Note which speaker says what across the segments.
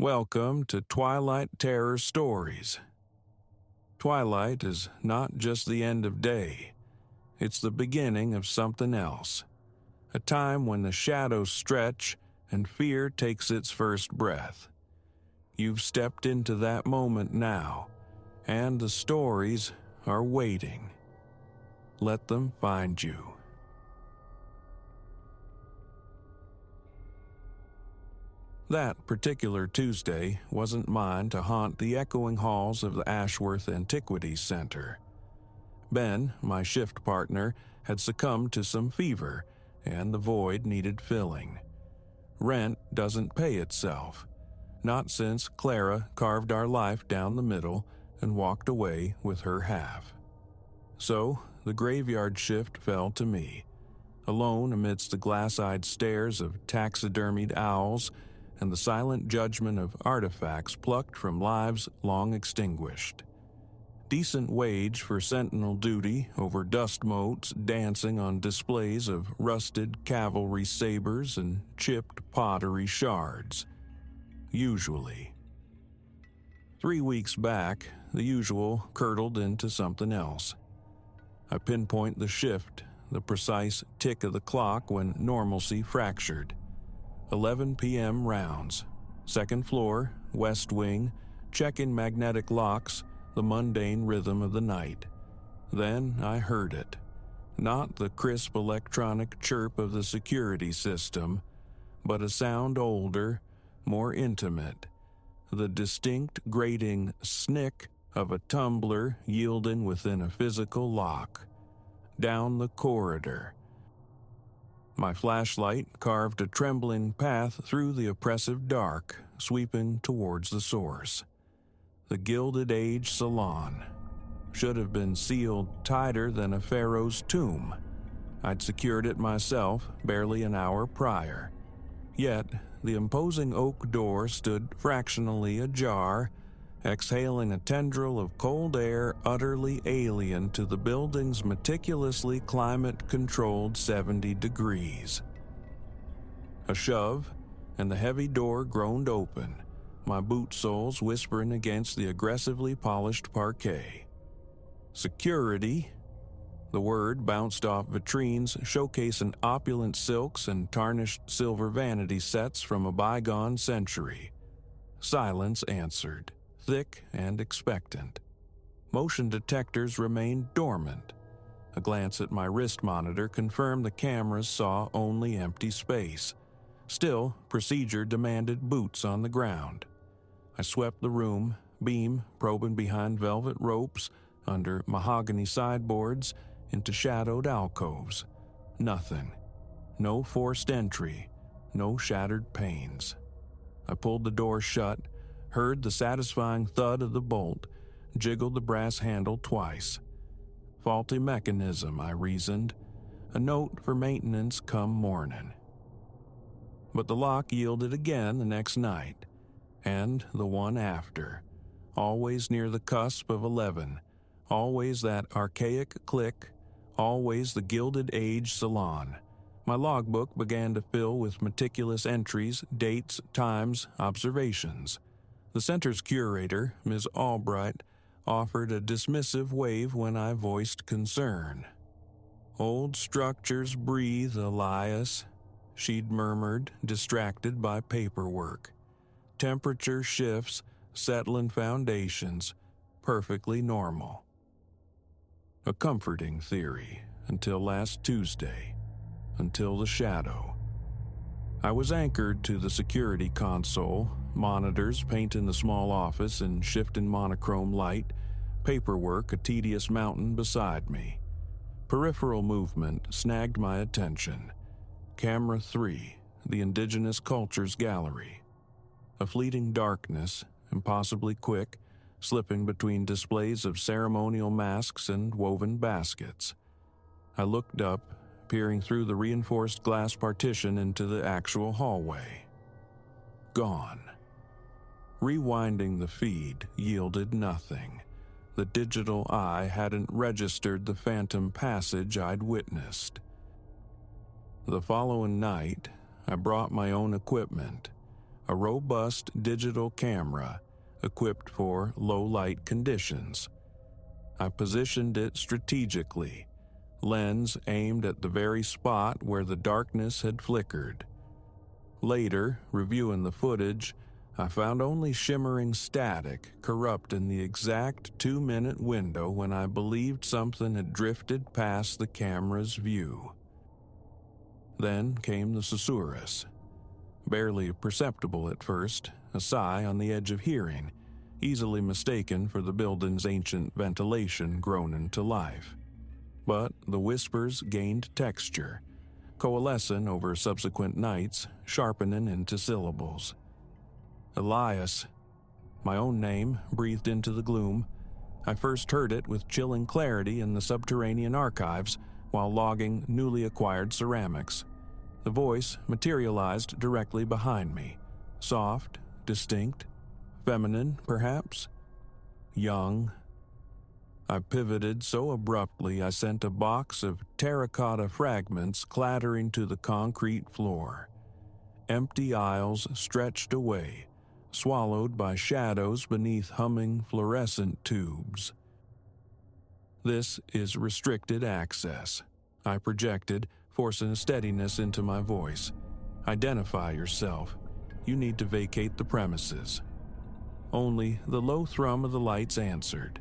Speaker 1: Welcome to Twilight Terror Stories. Twilight is not just the end of day, it's the beginning of something else. A time when the shadows stretch and fear takes its first breath. You've stepped into that moment now, and the stories are waiting. Let them find you. That particular Tuesday wasn't mine to haunt the echoing halls of the Ashworth Antiquities Center. Ben, my shift partner, had succumbed to some fever, and the void needed filling. Rent doesn't pay itself, not since Clara carved our life down the middle and walked away with her half. So, the graveyard shift fell to me, alone amidst the glass-eyed stares of taxidermied owls and the silent judgment of artifacts plucked from lives long extinguished. Decent wage for sentinel duty over dust motes dancing on displays of rusted cavalry sabers and chipped pottery shards. Usually. 3 weeks back, the usual curdled into something else. I pinpoint the shift, the precise tick of the clock when normalcy fractured. 11 p.m. rounds. Second floor, west wing, check-in magnetic locks, the mundane rhythm of the night. Then I heard it. Not the crisp electronic chirp of the security system, but a sound older, more intimate. The distinct grating snick of a tumbler yielding within a physical lock. Down the corridor. My flashlight carved a trembling path through the oppressive dark, sweeping towards the source. The Gilded Age Salon. Should have been sealed tighter than a pharaoh's tomb. I'd secured it myself barely an hour prior. Yet, the imposing oak door stood fractionally ajar, exhaling a tendril of cold air utterly alien to the building's meticulously climate-controlled 70 degrees. A shove, and the heavy door groaned open, my boot soles whispering against the aggressively polished parquet. Security. The word bounced off vitrines showcasing opulent silks and tarnished silver vanity sets from a bygone century. Silence answered, thick and expectant. Motion detectors remained dormant. A glance at my wrist monitor confirmed the cameras saw only empty space. Still, procedure demanded boots on the ground. I swept the room, beam probing behind velvet ropes, under mahogany sideboards, into shadowed alcoves. Nothing. No forced entry. No shattered panes. I pulled the door shut, heard the satisfying thud of the bolt, jiggled the brass handle twice. Faulty mechanism, I reasoned. A note for maintenance come morning. But the lock yielded again the next night, and the one after. Always near the cusp of 11. Always that archaic click. Always the Gilded Age Salon. My logbook began to fill with meticulous entries, dates, times, observations. The center's curator, Ms. Albright, offered a dismissive wave when I voiced concern. "Old structures breathe, Elias," she'd murmured, distracted by paperwork. "Temperature shifts, settling foundations, perfectly normal." A comforting theory, until last Tuesday, until the shadow. I was anchored to the security console, monitors painting the small office in shifting monochrome light, paperwork a tedious mountain beside me. Peripheral movement snagged my attention. Camera 3, the Indigenous Cultures Gallery. A fleeting darkness, impossibly quick, slipping between displays of ceremonial masks and woven baskets. I looked up, peering through the reinforced glass partition into the actual hallway. Gone. Rewinding the feed yielded nothing. The digital eye hadn't registered the phantom passage I'd witnessed. The following night, I brought my own equipment. a robust digital camera equipped for low-light conditions. I positioned it strategically, lens aimed at the very spot where the darkness had flickered. Later, reviewing the footage, I found only shimmering static corrupt in the exact 2-minute window when I believed something had drifted past the camera's view. Then came the susurrus. Barely perceptible at first, a sigh on the edge of hearing, easily mistaken for the building's ancient ventilation groaning to life. But the whispers gained texture, coalescing over subsequent nights, sharpening into syllables. Elias, my own name breathed into the gloom. I first heard it with chilling clarity in the subterranean archives while logging newly acquired ceramics. The voice materialized directly behind me, soft, distinct, feminine, perhaps, young. I pivoted so abruptly I sent a box of terracotta fragments clattering to the concrete floor. Empty aisles stretched away, swallowed by shadows beneath humming fluorescent tubes. This is restricted access, I projected, forcing a steadiness into my voice. Identify yourself. You need to vacate the premises. Only the low thrum of the lights answered.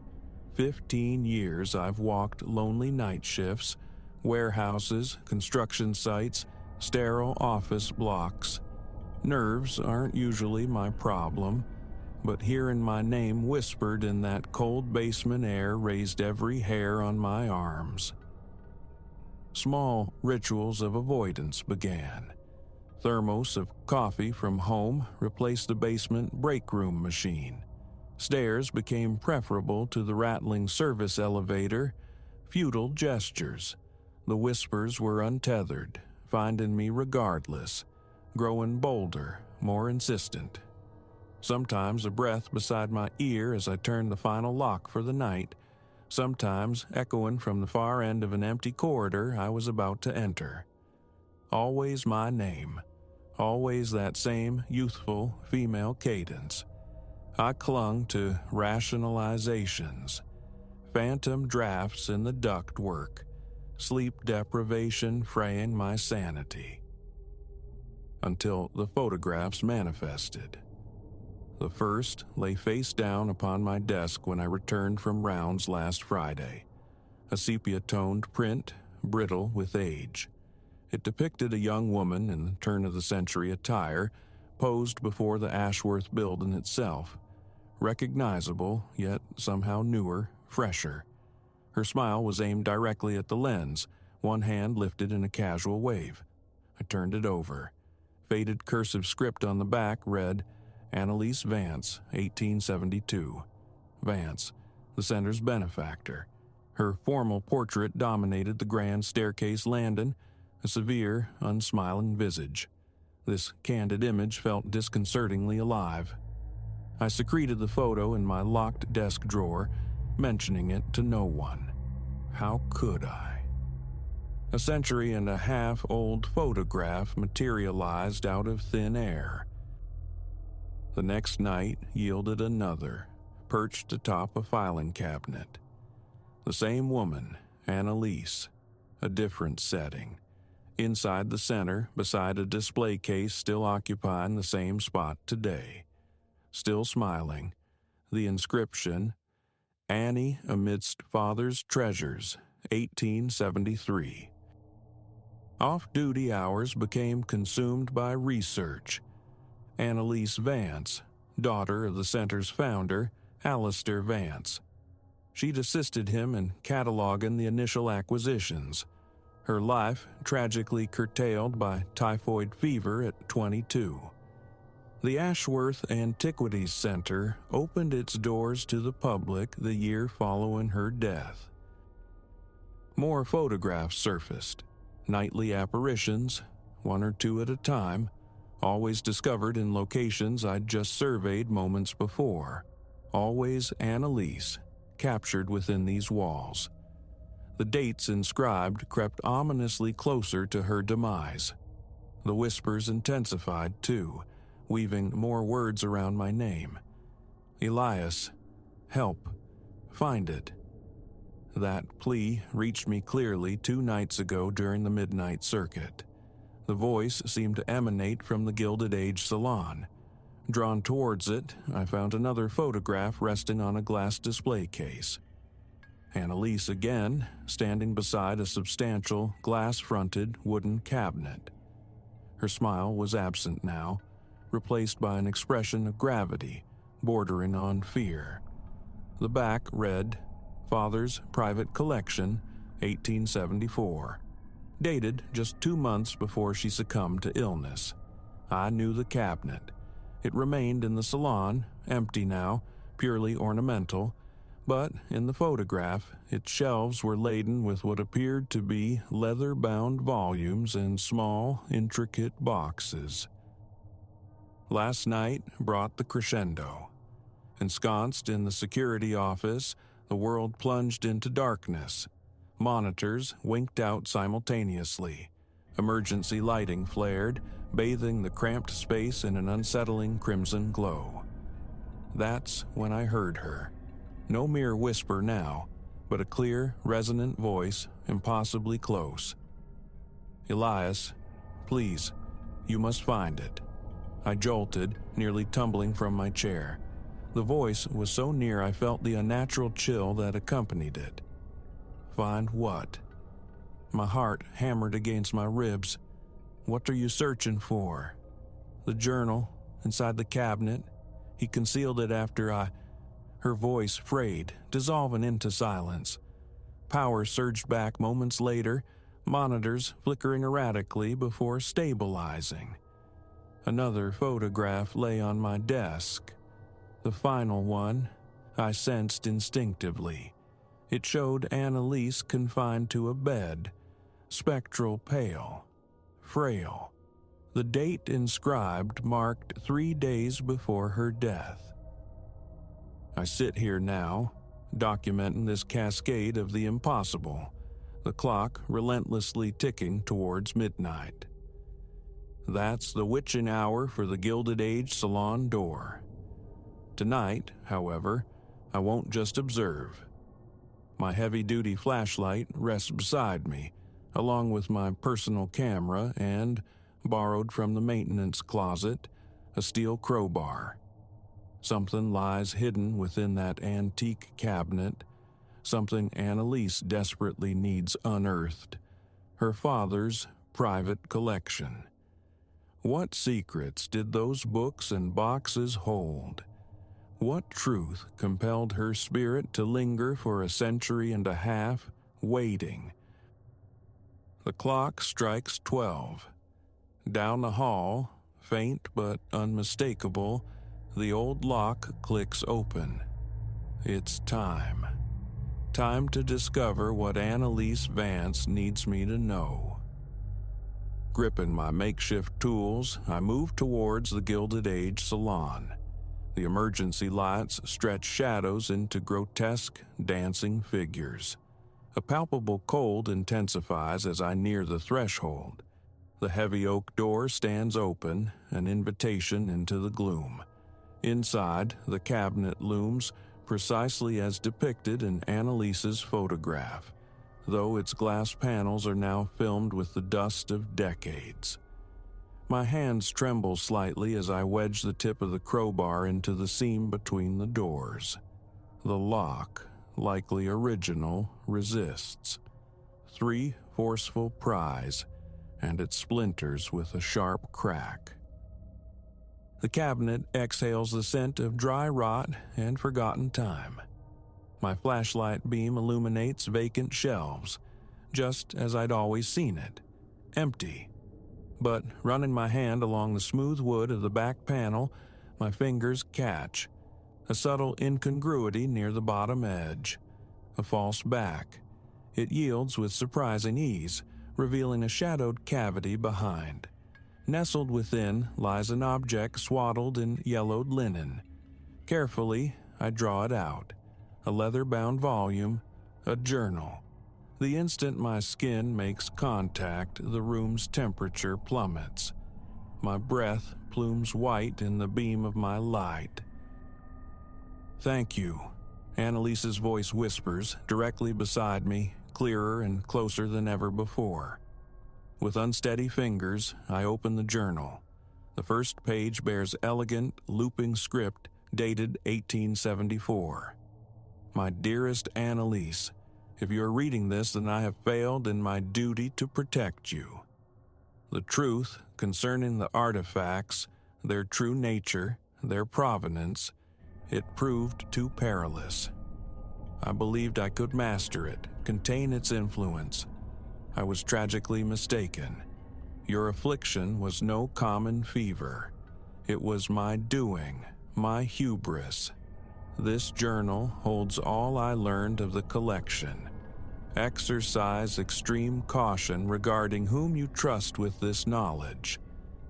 Speaker 1: 15 years I've walked lonely night shifts, warehouses, construction sites, sterile office blocks. Nerves aren't usually my problem, but hearing my name whispered in that cold basement air raised every hair on my arms. Small rituals of avoidance began. Thermos of coffee from home replaced the basement break room machine. Stairs became preferable to the rattling service elevator. Futile gestures. The whispers were untethered, finding me regardless, growing bolder, more insistent. Sometimes a breath beside my ear as I turned the final lock for the night, sometimes echoing from the far end of an empty corridor I was about to enter. Always my name, always that same youthful female cadence. I clung to rationalizations, phantom drafts in the ductwork, sleep deprivation fraying my sanity. Until the photographs manifested. The first lay face down upon my desk when I returned from rounds last Friday. A sepia-toned print, brittle with age. It depicted a young woman in the turn-of-the-century attire, posed before the Ashworth building itself. Recognizable, yet somehow newer, fresher. Her smile was aimed directly at the lens, one hand lifted in a casual wave. I turned it over. Faded cursive script on the back read, Annalise Vance, 1872. Vance, the center's benefactor. Her formal portrait dominated the grand staircase landing, a severe, unsmiling visage. This candid image felt disconcertingly alive. I secreted the photo in my locked desk drawer, mentioning it to no one. How could I? A century-and-a-half-old photograph materialized out of thin air. The next night yielded another, perched atop a filing cabinet. The same woman, Annalise, a different setting. Inside the center, beside a display case still occupying the same spot today. Still smiling, the inscription, Annie amidst father's treasures, 1873. Off-duty hours became consumed by research. Annalise Vance, daughter of the center's founder, Alistair Vance. She'd assisted him in cataloging the initial acquisitions. Her life tragically curtailed by typhoid fever at 22. The Ashworth Antiquities Center opened its doors to the public the year following her death. More photographs surfaced, nightly apparitions, one or two at a time, always discovered in locations I'd just surveyed moments before. Always Annalise, captured within these walls. The dates inscribed crept ominously closer to her demise. The whispers intensified, too, weaving more words around my name. Elias, help, find it. That plea reached me clearly 2 nights ago during the midnight circuit. The voice seemed to emanate from the Gilded Age salon. Drawn towards it, I found another photograph resting on a glass display case. Annalise again, standing beside a substantial, glass-fronted wooden cabinet. Her smile was absent now, replaced by an expression of gravity, bordering on fear. The back read, Father's Private Collection, 1874. Dated just 2 months before she succumbed to illness. I knew the cabinet. It remained in the salon, empty now, purely ornamental, but in the photograph, its shelves were laden with what appeared to be leather-bound volumes in small, intricate boxes. Last night brought the crescendo. Ensconced in the security office, the world plunged into darkness. Monitors winked out simultaneously. Emergency lighting flared, bathing the cramped space in an unsettling crimson glow. That's when I heard her. No mere whisper now, but a clear, resonant voice, impossibly close. Elias, please, you must find it. I jolted, nearly tumbling from my chair. The voice was so near I felt the unnatural chill that accompanied it. Find what? My heart hammered against my ribs. What are you searching for? The journal, inside the cabinet. He concealed it after I... Her voice frayed, dissolving into silence. Power surged back moments later, monitors flickering erratically before stabilizing. Another photograph lay on my desk. The final one, I sensed instinctively. It showed Annalise confined to a bed, spectral pale, frail. The date inscribed marked 3 days before her death. I sit here now, documenting this cascade of the impossible, the clock relentlessly ticking towards midnight. That's the witching hour for the Gilded Age salon door. Tonight, however, I won't just observe. My heavy-duty flashlight rests beside me, along with my personal camera and, borrowed from the maintenance closet, a steel crowbar. Something lies hidden within that antique cabinet, something Annalise desperately needs unearthed, her father's private collection. What secrets did those books and boxes hold? What truth compelled her spirit to linger for a century and a half, waiting? The clock strikes 12. Down the hall, faint but unmistakable, the old lock clicks open. It's time. Time to discover what Annalise Vance needs me to know. Gripping my makeshift tools, I move towards the Gilded Age salon. The emergency lights stretch shadows into grotesque, dancing figures. A palpable cold intensifies as I near the threshold. The heavy oak door stands open, an invitation into the gloom. Inside, the cabinet looms, precisely as depicted in Annalise's photograph, though its glass panels are now filmed with the dust of decades. My hands tremble slightly as I wedge the tip of the crowbar into the seam between the doors. The lock, likely original, resists. 3 forceful pries, and it splinters with a sharp crack. The cabinet exhales the scent of dry rot and forgotten time. My flashlight beam illuminates vacant shelves, just as I'd always seen it, empty. But running my hand along the smooth wood of the back panel, my fingers catch a subtle incongruity near the bottom edge, a false back. It yields with surprising ease, revealing a shadowed cavity behind. Nestled within lies an object swaddled in yellowed linen. Carefully, I draw it out. A leather-bound volume, a journal. The instant my skin makes contact, the room's temperature plummets. My breath plumes white in the beam of my light. "Thank you," Annalise's voice whispers directly beside me, clearer and closer than ever before. With unsteady fingers, I open the journal. The first page bears elegant, looping script dated 1874. "My dearest Annalise, if you are reading this, then I have failed in my duty to protect you. The truth concerning the artifacts, their true nature, their provenance, it proved too perilous. I believed I could master it, contain its influence. I was tragically mistaken. Your affliction was no common fever. It was my doing, my hubris. This journal holds all I learned of the collection. Exercise extreme caution regarding whom you trust with this knowledge.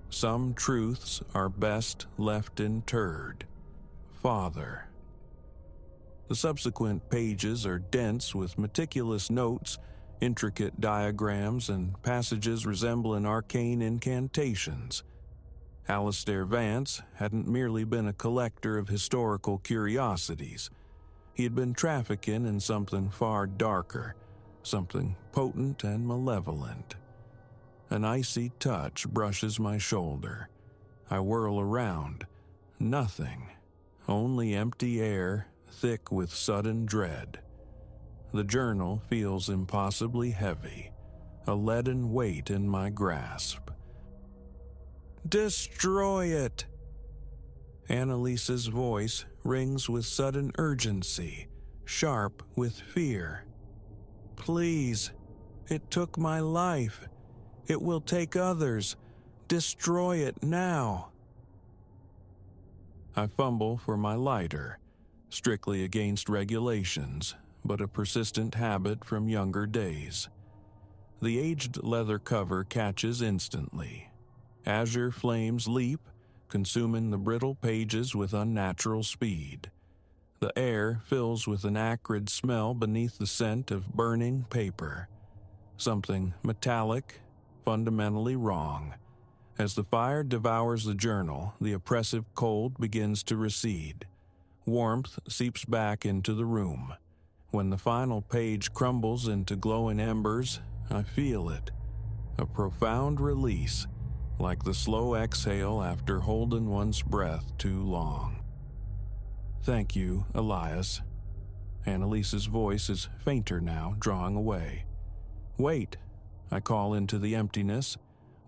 Speaker 1: Some truths are best left interred. Father." The subsequent pages are dense with meticulous notes, intricate diagrams, and passages resembling arcane incantations. Alistair Vance hadn't merely been a collector of historical curiosities. He had been trafficking in something far darker, something potent and malevolent. An icy touch brushes my shoulder. I whirl around. Nothing. Only empty air, thick with sudden dread. The journal feels impossibly heavy, a leaden weight in my grasp. "Destroy it!" Annalise's voice rings with sudden urgency, sharp with fear. "Please, it took my life. It will take others. Destroy it now." I fumble for my lighter, strictly against regulations, but a persistent habit from younger days. The aged leather cover catches instantly. Azure flames leap, consuming the brittle pages with unnatural speed. The air fills with an acrid smell beneath the scent of burning paper. Something metallic, fundamentally wrong. As the fire devours the journal, the oppressive cold begins to recede. Warmth seeps back into the room. When the final page crumbles into glowing embers, I feel it. A profound release, like the slow exhale after holding one's breath too long. "Thank you, Elias." Annalise's voice is fainter now, drawing away. "Wait," I call into the emptiness.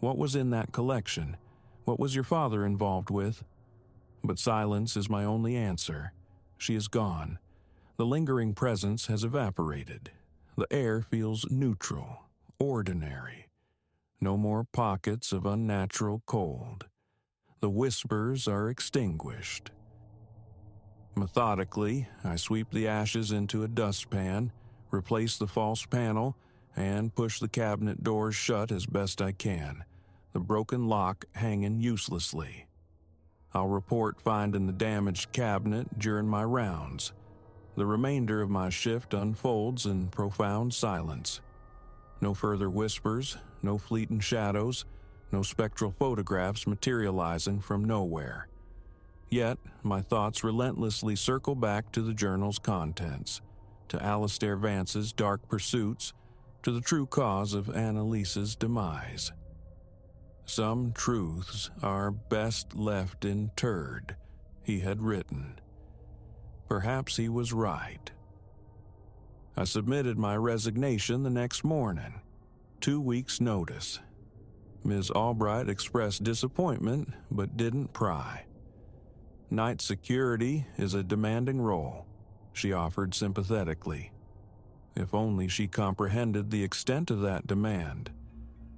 Speaker 1: "What was in that collection? What was your father involved with?" But silence is my only answer. She is gone. The lingering presence has evaporated. The air feels neutral, ordinary. No more pockets of unnatural cold. The whispers are extinguished. Methodically, I sweep the ashes into a dustpan, replace the false panel, and push the cabinet doors shut as best I can, the broken lock hanging uselessly. I'll report finding the damaged cabinet during my rounds. The remainder of my shift unfolds in profound silence. No further whispers, no fleeting shadows, no spectral photographs materializing from nowhere. Yet, my thoughts relentlessly circle back to the journal's contents, to Alistair Vance's dark pursuits, to the true cause of Annalise's demise. "Some truths are best left interred," he had written. Perhaps he was right. I submitted my resignation the next morning. 2 weeks' notice. Ms. Albright expressed disappointment, but didn't pry. "Night security is a demanding role," she offered sympathetically. If only she comprehended the extent of that demand.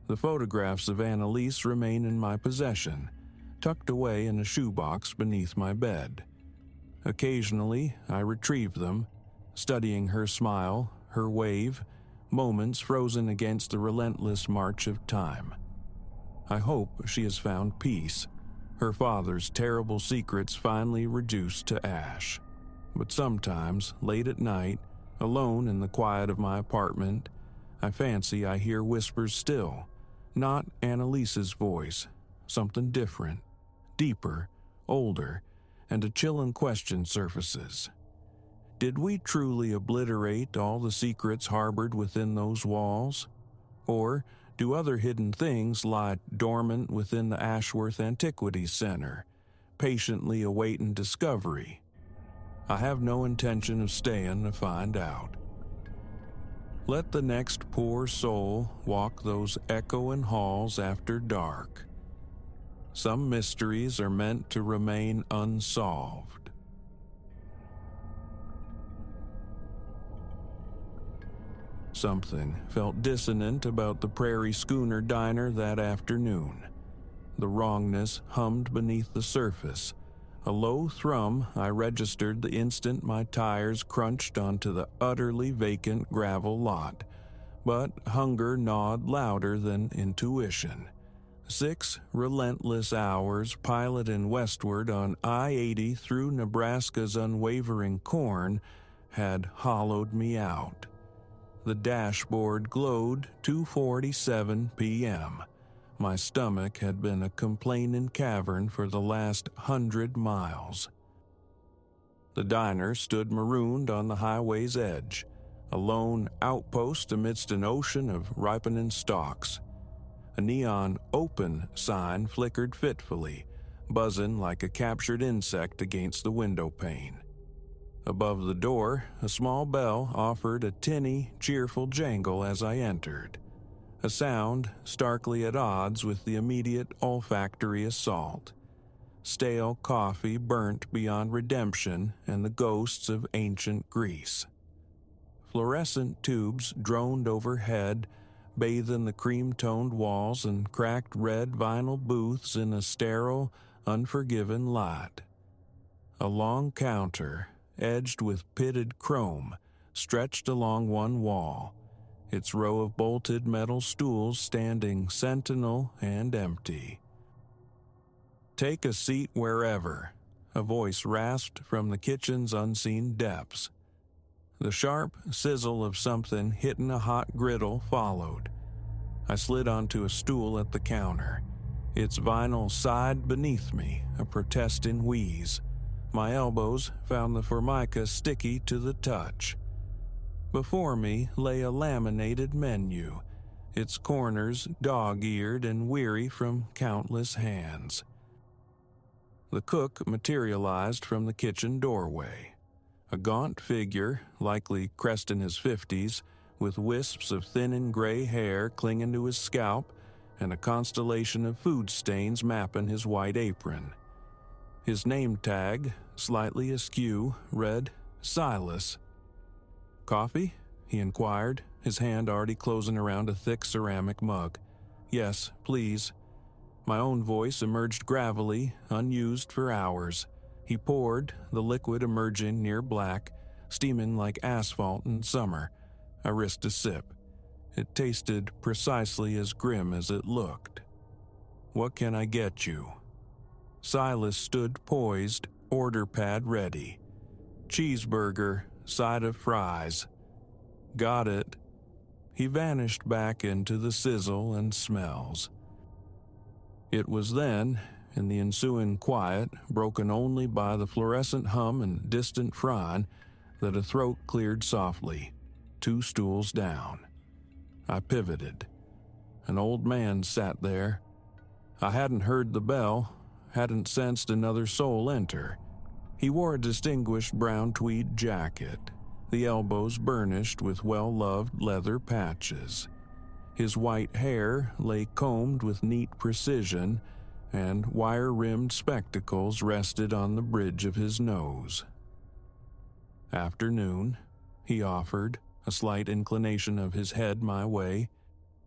Speaker 1: The photographs of Annalise remain in my possession, tucked away in a shoebox beneath my bed. Occasionally, I retrieve them, studying her smile, her wave, moments frozen against the relentless march of time. I hope she has found peace, her father's terrible secrets finally reduced to ash. But sometimes, late at night, alone in the quiet of my apartment, I fancy I hear whispers still, not Annalise's voice, something different, deeper, older, and a chilling question surfaces. Did we truly obliterate all the secrets harbored within those walls? Or do other hidden things lie dormant within the Ashworth Antiquities Center, patiently awaiting discovery? I have no intention of staying to find out. Let the next poor soul walk those echoing halls after dark. Some mysteries are meant to remain unsolved. Something felt dissonant about the Prairie Schooner diner that afternoon. The wrongness hummed beneath the surface, a low thrum I registered the instant my tires crunched onto the utterly vacant gravel lot, but hunger gnawed louder than intuition. 6 relentless hours piloting westward on I-80 through Nebraska's unwavering corn had hollowed me out. The dashboard glowed 2:47 p.m. My stomach had been a complaining cavern for the last 100 miles. The diner stood marooned on the highway's edge, a lone outpost amidst an ocean of ripening stalks. A neon open sign flickered fitfully, buzzing like a captured insect against the window pane. Above the door, a small bell offered a tinny, cheerful jangle as I entered, a sound starkly at odds with the immediate olfactory assault. Stale coffee burnt beyond redemption and the ghosts of ancient Greece. Fluorescent tubes droned overhead, bathing the cream-toned walls and cracked red vinyl booths in a sterile, unforgiving light. A long counter, edged with pitted chrome, stretched along one wall, its row of bolted metal stools standing sentinel and empty. "Take a seat wherever," a voice rasped from the kitchen's unseen depths. The sharp sizzle of something hitting a hot griddle followed. I slid onto a stool at the counter. Its vinyl sighed beneath me, a protesting wheeze. My elbows found the formica sticky to the touch. Before me lay a laminated menu, its corners dog-eared and weary from countless hands. The cook materialized from the kitchen doorway. A gaunt figure, likely crest in his 50s, with wisps of thinning gray hair clinging to his scalp and a constellation of food stains mapping his white apron. His name tag, slightly askew, read Silas. "Coffee?" he inquired, his hand already closing around a thick ceramic mug. "Yes, please." My own voice emerged gravelly, unused for hours. He poured, the liquid emerging near black, steaming like asphalt in summer. I risked a sip. It tasted precisely as grim as it looked. "What can I get you?" Silas stood poised, order pad ready. "Cheeseburger, side of fries." "Got it." He vanished back into the sizzle and smells. It was then, in the ensuing quiet, broken only by the fluorescent hum and distant frying, that a throat cleared softly, 2 stools down. I pivoted. An old man sat there. I hadn't heard the bell, hadn't sensed another soul enter. He wore a distinguished brown tweed jacket, the elbows burnished with well-loved leather patches. His white hair lay combed with neat precision, and wire-rimmed spectacles rested on the bridge of his nose. "Afternoon," he offered, a slight inclination of his head my way.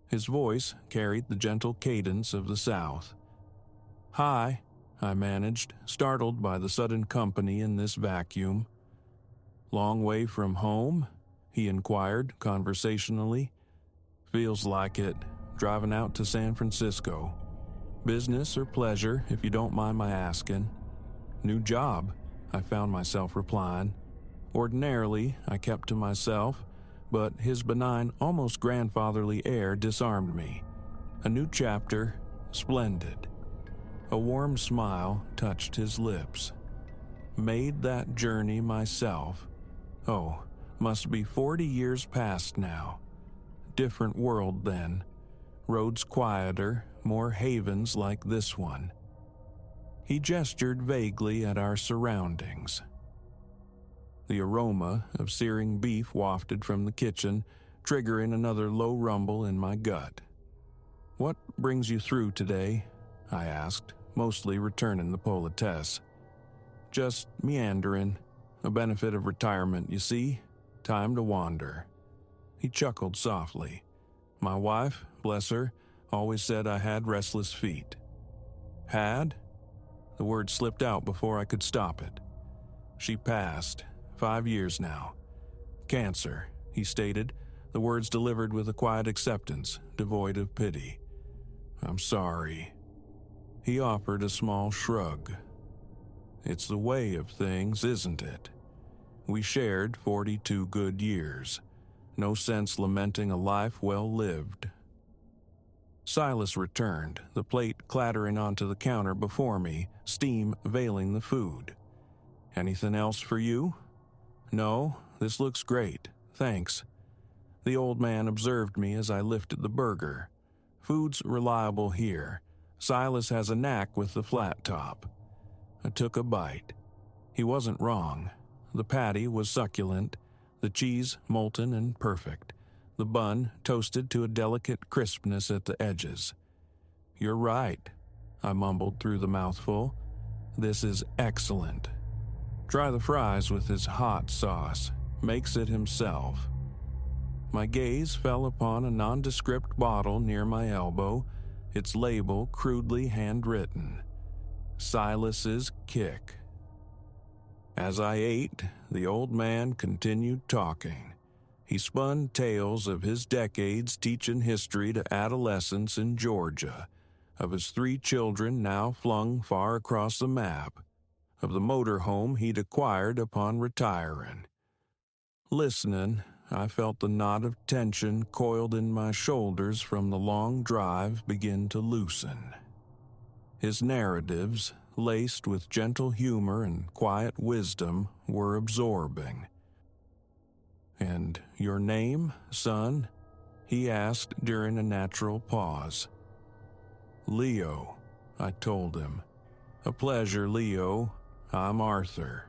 Speaker 1: His voice carried the gentle cadence of the South. "Hi," I managed, startled by the sudden company in this vacuum. "Long way from home?" he inquired conversationally. "Feels like it, driving out to San Francisco. Business or pleasure, if you don't mind my asking?" "New job," I found myself replying. Ordinarily, I kept to myself, but his benign, almost grandfatherly air disarmed me. "A new chapter, splendid." A warm smile touched his lips. Made that journey myself. Oh, must be 40 years past now. Different world then. Roads quieter, more havens like this one. He gestured vaguely at our surroundings. The aroma of searing beef wafted from the kitchen, triggering another low rumble in my gut. "What brings you through today?" I asked, mostly returning the politesse. "Just meandering. A benefit of retirement, you see. Time to wander." He chuckled softly. "My wife, bless her, always said I had restless feet." "Had?" The word slipped out before I could stop it. "She passed. 5 years now. Cancer," he stated, the words delivered with a quiet acceptance, devoid of pity. "I'm sorry." He offered a small shrug. "It's the way of things, isn't it? We shared 42 good years. No sense lamenting a life well lived." Silas returned, the plate clattering onto the counter before me, steam veiling the food. "Anything else for you?" "No, this looks great, thanks." The old man observed me as I lifted the burger. "Food's reliable here. Silas has a knack with the flat top." I took a bite. He wasn't wrong. The patty was succulent, the cheese molten and perfect, the bun toasted to a delicate crispness at the edges. "You're right," I mumbled through the mouthful. "This is excellent." "Try the fries with his hot sauce. Makes it himself." My gaze fell upon a nondescript bottle near my elbow, its label crudely handwritten. Silas's Kick. As I ate, the old man continued talking. He spun tales of his decades teaching history to adolescents in Georgia, of his 3 children now flung far across the map, of the motorhome he'd acquired upon retiring. Listening, I felt the knot of tension coiled in my shoulders from the long drive begin to loosen. His narratives, laced with gentle humor and quiet wisdom, were absorbing. "And your name, son?" he asked during a natural pause. "Leo," I told him. "A pleasure, Leo. I'm Arthur."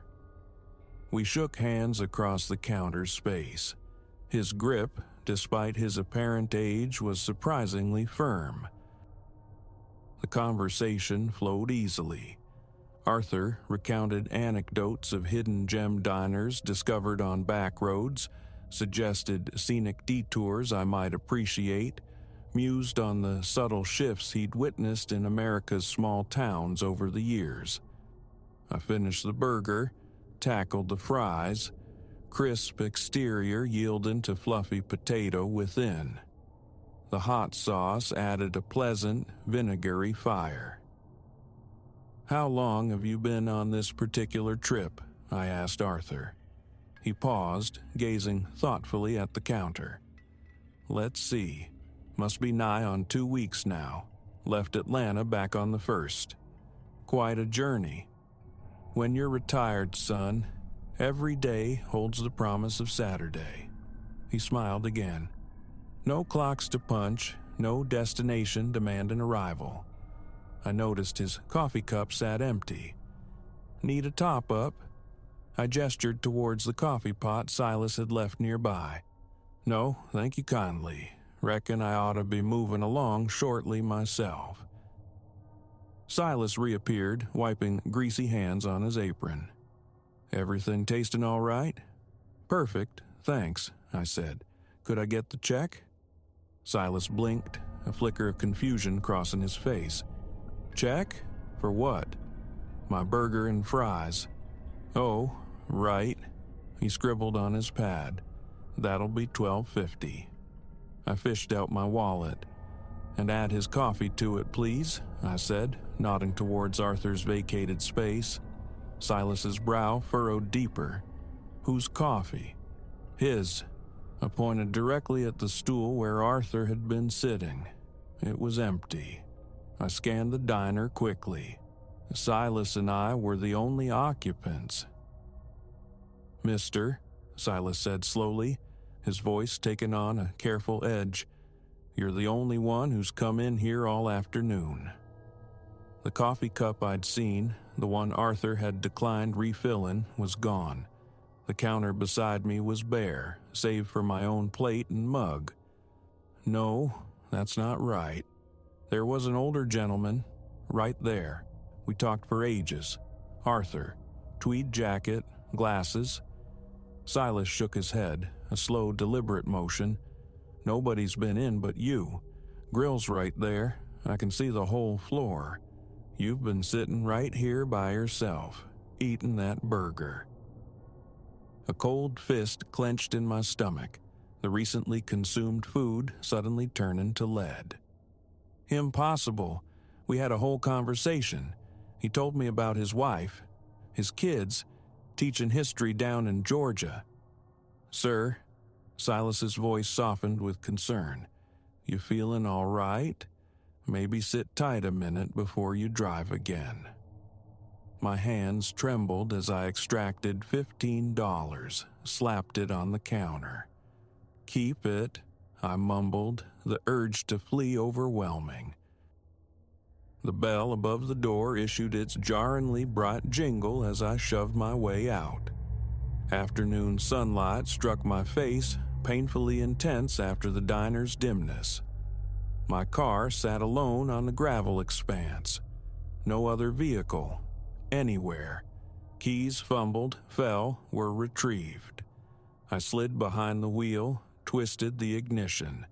Speaker 1: We shook hands across the counter space. His grip, despite his apparent age, was surprisingly firm. The conversation flowed easily. Arthur recounted anecdotes of hidden gem diners discovered on back roads, suggested scenic detours I might appreciate, mused on the subtle shifts he'd witnessed in America's small towns over the years. I finished the burger, tackled the fries, crisp exterior yielding to fluffy potato within. The hot sauce added a pleasant, vinegary fire. "How long have you been on this particular trip?" I asked Arthur. He paused, gazing thoughtfully at the counter. "Let's see. Must be nigh on 2 weeks now. Left Atlanta back on the 1st. Quite a journey. When you're retired, son, every day holds the promise of Saturday." He smiled again. "No clocks to punch, no destination demanding arrival." I noticed his coffee cup sat empty. "Need a top-up?" I gestured towards the coffee pot Silas had left nearby. "No, thank you kindly. Reckon I ought to be moving along shortly myself." Silas reappeared, wiping greasy hands on his apron. "Everything tasting all right?" "Perfect, thanks," I said. "Could I get the check?" Silas blinked, a flicker of confusion crossing his face. "Check? For what?" "My burger and fries." "Oh, right." He scribbled on his pad. "That'll be $12.50. I fished out my wallet. "And add his coffee to it, please," I said, nodding towards Arthur's vacated space. Silas's brow furrowed deeper. "Whose coffee?" "His." I pointed directly at the stool where Arthur had been sitting. It was empty. I scanned the diner quickly. Silas and I were the only occupants. "Mister," Silas said slowly, his voice taking on a careful edge, "you're the only one who's come in here all afternoon." The coffee cup I'd seen, the one Arthur had declined refilling, was gone. The counter beside me was bare, save for my own plate and mug. No, that's not right. There was an older gentleman, right there. We talked for ages. Arthur, tweed jacket, glasses. Silas shook his head, a slow, deliberate motion. "Nobody's been in but you. Grill's right there. I can see the whole floor. You've been sitting right here by yourself, eating that burger." A cold fist clenched in my stomach, the recently consumed food suddenly turning to lead. Impossible. We had a whole conversation. He told me about his wife, his kids, teaching history down in Georgia. "Sir," Silas's voice softened with concern, "you feeling all right? Maybe sit tight a minute before you drive again." My hands trembled as I extracted $15, slapped it on the counter. "Keep it," I mumbled, the urge to flee overwhelming. The bell above the door issued its jarringly bright jingle as I shoved my way out. Afternoon sunlight struck my face, painfully intense after the diner's dimness. My car sat alone on the gravel expanse. No other vehicle, anywhere. Keys fumbled, fell, were retrieved. I slid behind the wheel, twisted the ignition.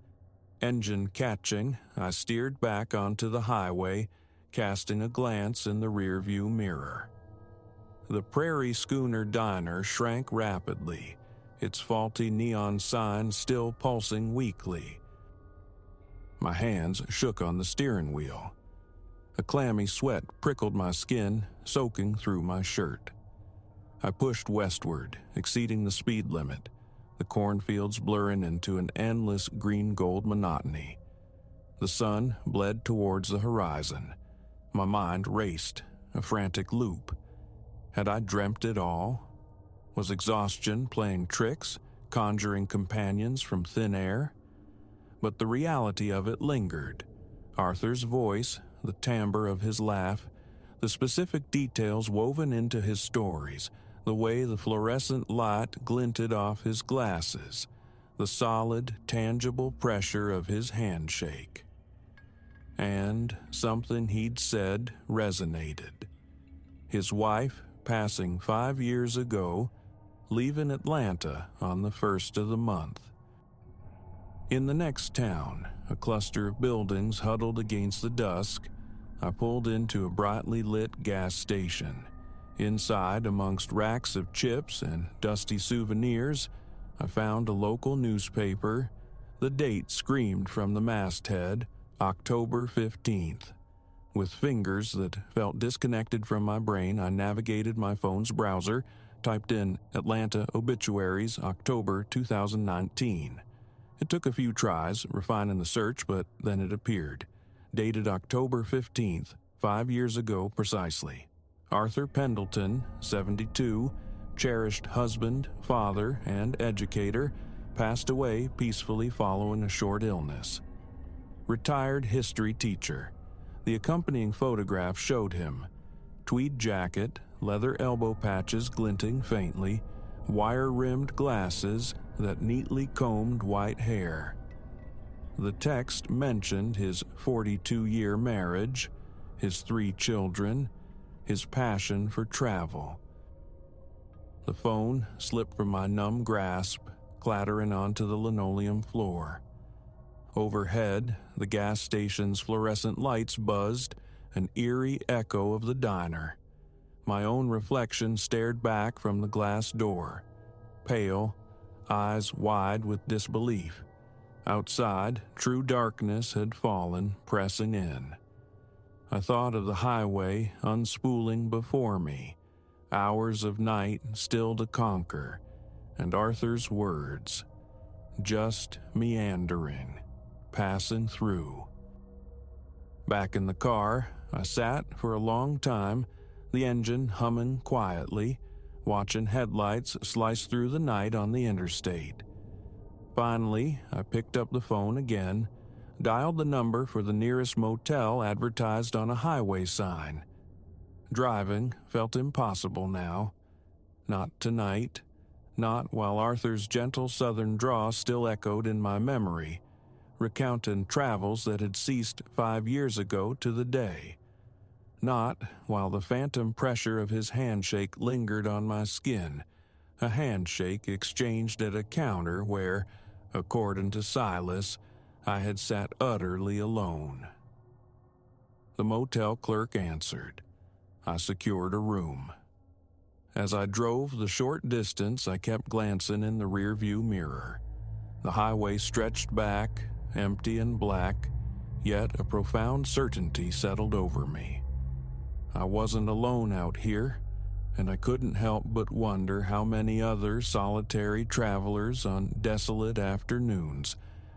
Speaker 1: Engine catching, I steered back onto the highway, casting a glance in the rearview mirror. The Prairie Schooner Diner shrank rapidly, its faulty neon sign still pulsing weakly. My hands shook on the steering wheel. A clammy sweat prickled my skin, soaking through my shirt. I pushed westward, exceeding the speed limit, the cornfields blurring into an endless green-gold monotony. The sun bled towards the horizon. My mind raced, a frantic loop. Had I dreamt it all? Was exhaustion playing tricks, conjuring companions from thin air? But the reality of it lingered. Arthur's voice, the timbre of his laugh, the specific details woven into his stories, the way the fluorescent light glinted off his glasses, the solid, tangible pressure of his handshake. And something he'd said resonated. His wife passing 5 years ago, leaving Atlanta on the 1st of the month. In the next town, a cluster of buildings huddled against the dusk, I pulled into a brightly lit gas station. Inside, amongst racks of chips and dusty souvenirs, I found a local newspaper. The date screamed from the masthead, October 15th. With fingers that felt disconnected from my brain, I navigated my phone's browser, typed in Atlanta Obituaries, October 2019. It took a few tries, refining the search, but then it appeared. Dated October 15th, 5 years ago precisely. Arthur Pendleton, 72, cherished husband, father, and educator, passed away peacefully following a short illness. Retired history teacher. The accompanying photograph showed him. Tweed jacket, leather elbow patches glinting faintly, wire-rimmed glasses, that neatly combed white hair. The text mentioned his 42-year marriage, his 3 children, his passion for travel. The phone slipped from my numb grasp, clattering onto the linoleum floor. Overhead, the gas station's fluorescent lights buzzed, an eerie echo of the diner. My own reflection stared back from the glass door, pale, eyes wide with disbelief. Outside, true darkness had fallen, pressing in. I thought of the highway unspooling before me, hours of night still to conquer, and Arthur's words, just meandering, passing through. Back in the car, I sat for a long time, the engine humming quietly, watching headlights slice through the night on the interstate. Finally, I picked up the phone again, dialed the number for the nearest motel advertised on a highway sign. Driving felt impossible now. Not tonight. Not while Arthur's gentle southern drawl still echoed in my memory, recounting travels that had ceased 5 years ago to the day. Not while the phantom pressure of his handshake lingered on my skin, a handshake exchanged at a counter where, according to Silas, I had sat utterly alone. The motel clerk answered. I secured a room. As I drove the short distance, I kept glancing in the rearview mirror. The highway stretched back, empty and black, yet a profound certainty settled over me. I wasn't alone out here, and I couldn't help but wonder how many other solitary travelers on desolate afternoons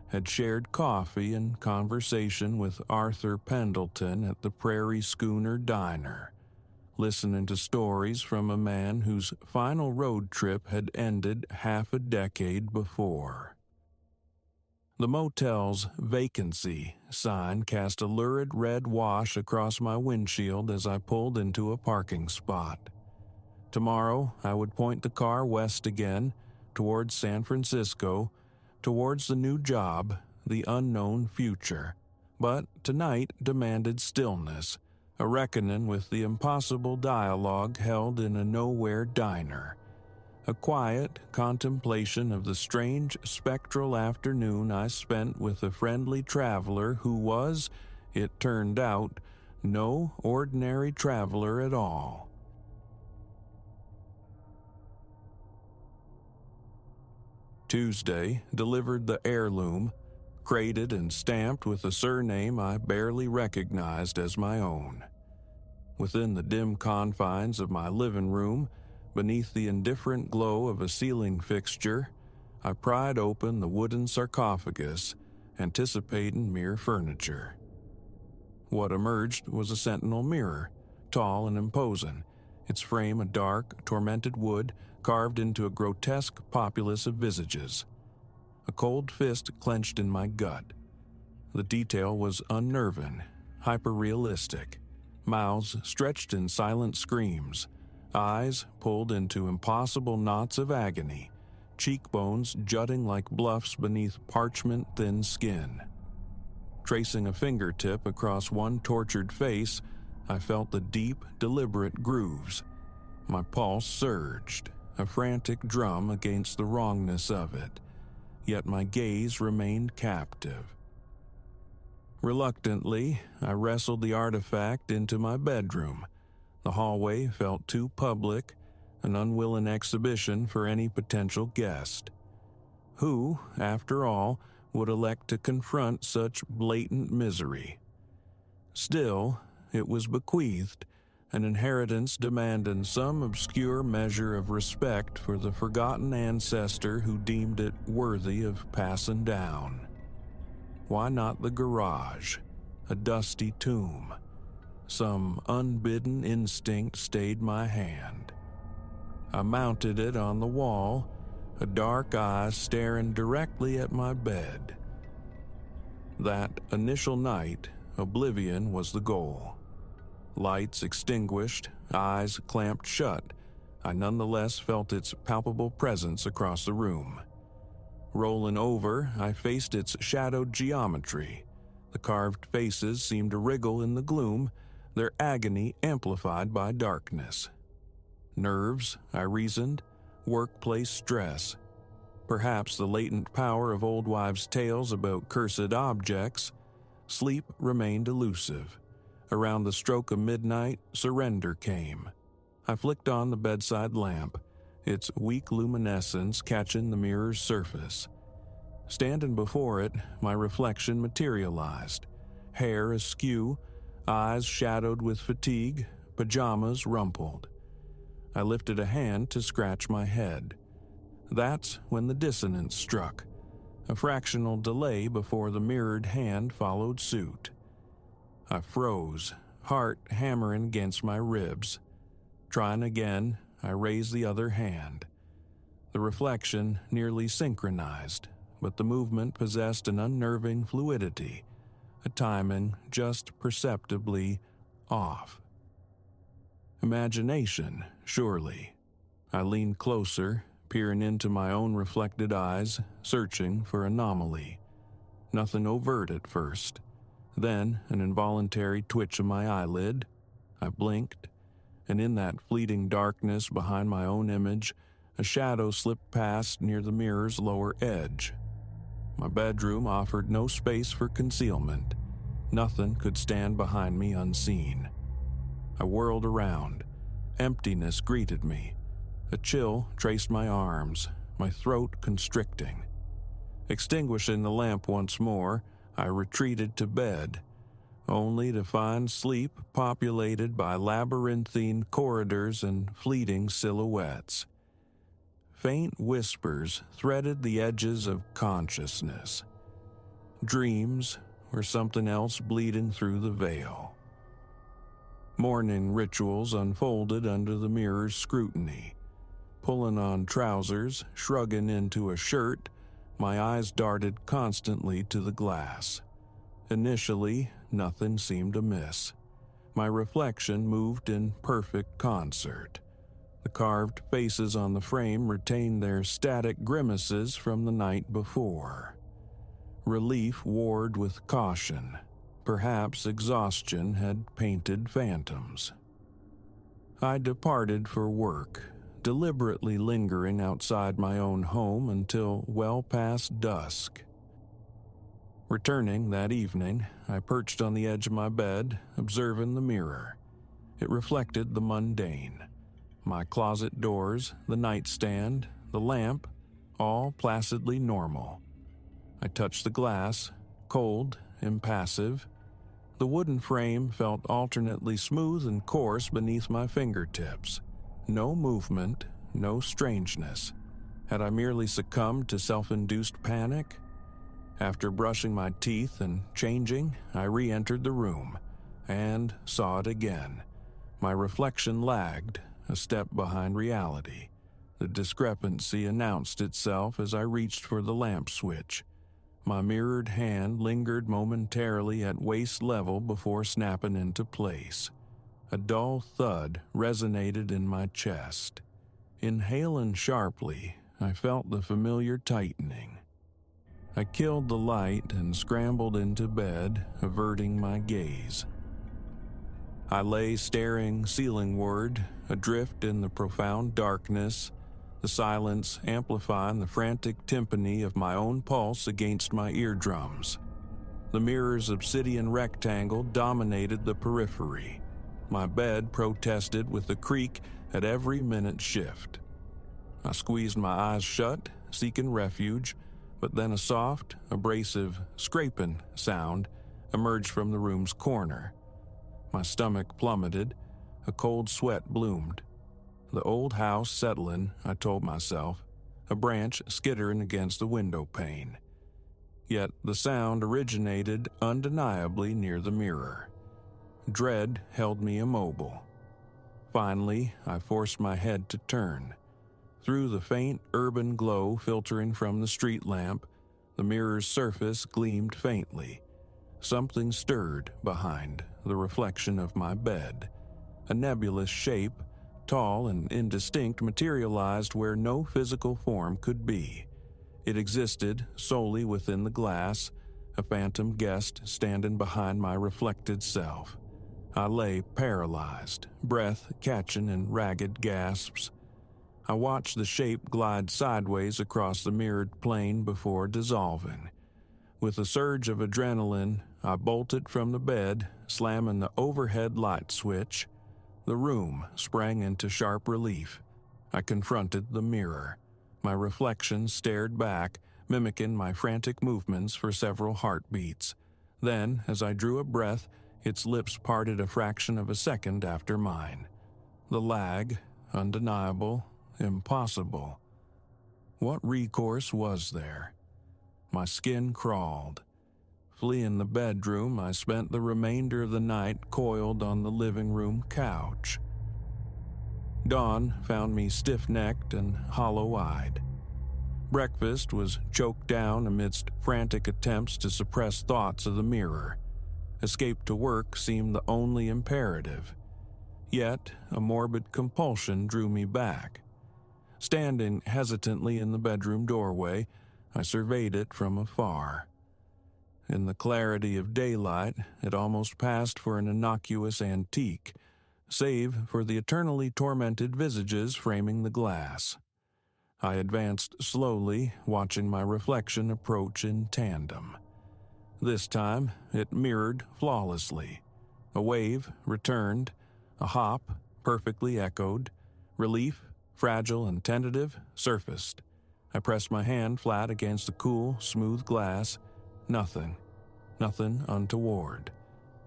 Speaker 1: had shared coffee and conversation with Arthur Pendleton at the Prairie Schooner Diner, listening to stories from a man whose final road trip had ended half a decade before. The motel's vacancy sign cast a lurid red wash across my windshield as I pulled into a parking spot. Tomorrow, I would point the car west again, towards San Francisco, towards the new job, the unknown future. But tonight demanded stillness, a reckoning with the impossible dialogue held in a nowhere diner. A quiet contemplation of the strange spectral afternoon I spent with a friendly traveler who was, it turned out, no ordinary traveler at all. Tuesday delivered the heirloom, crated and stamped with a surname I barely recognized as my own. Within the dim confines of my living room, beneath the indifferent glow of a ceiling fixture, I pried open the wooden sarcophagus, anticipating mere furniture. What emerged was a sentinel mirror, tall and imposing, its frame a dark, tormented wood carved into a grotesque populace of visages. A cold fist clenched in my gut. The detail was unnerving, hyper-realistic. Mouths stretched in silent screams, eyes pulled into impossible knots of agony, cheekbones jutting like bluffs beneath parchment-thin skin. Tracing a fingertip across one tortured face, I felt the deep, deliberate grooves. My pulse surged, a frantic drum against the wrongness of it, yet my gaze remained captive. Reluctantly, I wrestled the artifact into my bedroom. The hallway felt too public, an unwilling exhibition for any potential guest. Who, after all, would elect to confront such blatant misery? Still, it was bequeathed, an inheritance demanding some obscure measure of respect for the forgotten ancestor who deemed it worthy of passing down. Why not the garage, a dusty tomb? Some unbidden instinct stayed my hand. I mounted it on the wall, a dark eye staring directly at my bed. That initial night, oblivion was the goal. Lights extinguished, eyes clamped shut, I nonetheless felt its palpable presence across the room. Rolling over, I faced its shadowed geometry. The carved faces seemed to wriggle in the gloom, their agony amplified by darkness. Nerves, I reasoned, workplace stress. Perhaps the latent power of old wives' tales about cursed objects. Sleep remained elusive. Around the stroke of midnight, surrender came. I flicked on the bedside lamp, its weak luminescence catching the mirror's surface. Standing before it, my reflection materialized. Hair askew, eyes shadowed with fatigue, pajamas rumpled. I lifted a hand to scratch my head. That's when the dissonance struck, a fractional delay before the mirrored hand followed suit. I froze, heart hammering against my ribs. Trying again, I raised the other hand. The reflection nearly synchronized, but the movement possessed an unnerving fluidity, a timing just perceptibly off. Imagination, surely. I leaned closer, peering into my own reflected eyes, searching for anomaly. Nothing overt at first. Then, an involuntary twitch of my eyelid. I blinked, and in that fleeting darkness behind my own image, a shadow slipped past near the mirror's lower edge. My bedroom offered no space for concealment. Nothing could stand behind me unseen. I whirled around. Emptiness greeted me. A chill traced my arms, my throat constricting. Extinguishing the lamp once more, I retreated to bed, only to find sleep populated by labyrinthine corridors and fleeting silhouettes. Faint whispers threaded the edges of consciousness. Dreams or something else bleeding through the veil. Morning rituals unfolded under the mirror's scrutiny. Pulling on trousers, shrugging into a shirt, my eyes darted constantly to the glass. Initially, nothing seemed amiss. My reflection moved in perfect concert. The carved faces on the frame retained their static grimaces from the night before. Relief warred with caution. Perhaps exhaustion had painted phantoms. I departed for work, deliberately lingering outside my own home until well past dusk. Returning that evening, I perched on the edge of my bed, observing the mirror. It reflected the mundane. My closet doors, the nightstand, the lamp, all placidly normal. I touched the glass, cold, impassive. The wooden frame felt alternately smooth and coarse beneath my fingertips. No movement, no strangeness. Had I merely succumbed to self-induced panic? After brushing my teeth and changing, I re-entered the room, and saw it again. My reflection lagged, a step behind reality. The discrepancy announced itself as I reached for the lamp switch. My mirrored hand lingered momentarily at waist level before snapping into place. A dull thud resonated in my chest. Inhaling sharply, I felt the familiar tightening. I killed the light and scrambled into bed, averting my gaze. I lay staring ceilingward, adrift in the profound darkness, the silence amplifying the frantic timpani of my own pulse against my eardrums. The mirror's obsidian rectangle dominated the periphery. My bed protested with a creak at every minute shift. I squeezed my eyes shut, seeking refuge, but then a soft, abrasive, scraping sound emerged from the room's corner. My stomach plummeted, a cold sweat bloomed. The old house settling, I told myself, a branch skittering against the window pane. Yet the sound originated undeniably near the mirror. Dread held me immobile. Finally, I forced my head to turn. Through the faint urban glow filtering from the street lamp, the mirror's surface gleamed faintly. Something stirred behind the reflection of my bed. A nebulous shape, tall and indistinct, materialized where no physical form could be. It existed solely within the glass, a phantom guest standing behind my reflected self. I lay paralyzed, breath catching in ragged gasps. I watched the shape glide sideways across the mirrored plane before dissolving. With a surge of adrenaline, I bolted from the bed, slamming the overhead light switch. The room sprang into sharp relief. I confronted the mirror. My reflection stared back, mimicking my frantic movements for several heartbeats. Then, as I drew a breath, its lips parted a fraction of a second after mine. The lag, undeniable, impossible. What recourse was there? My skin crawled. Respectfully in the bedroom, I spent the remainder of the night coiled on the living room couch. Dawn found me stiff-necked and hollow-eyed. Breakfast was choked down amidst frantic attempts to suppress thoughts of the mirror. Escape to work seemed the only imperative. Yet, a morbid compulsion drew me back. Standing hesitantly in the bedroom doorway, I surveyed it from afar. In the clarity of daylight, it almost passed for an innocuous antique, save for the eternally tormented visages framing the glass. I advanced slowly, watching my reflection approach in tandem. This time, it mirrored flawlessly. A wave returned, a hop, perfectly echoed, relief, fragile and tentative, surfaced. I pressed my hand flat against the cool, smooth glass. Nothing untoward.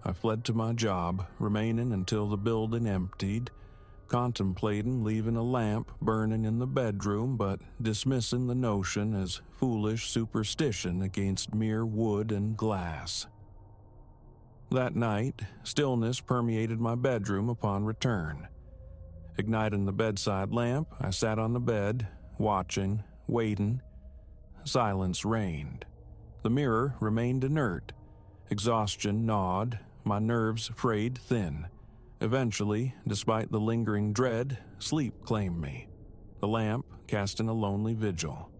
Speaker 1: I fled to my job, remaining until the building emptied, contemplating leaving a lamp burning in the bedroom but dismissing the notion as foolish superstition against mere wood and glass. That night, stillness permeated my bedroom upon return. Igniting the bedside lamp, I sat on the bed, watching, waiting. Silence reigned. The mirror remained inert. Exhaustion gnawed, my nerves frayed thin. Eventually, despite the lingering dread, sleep claimed me, the lamp casting a lonely vigil.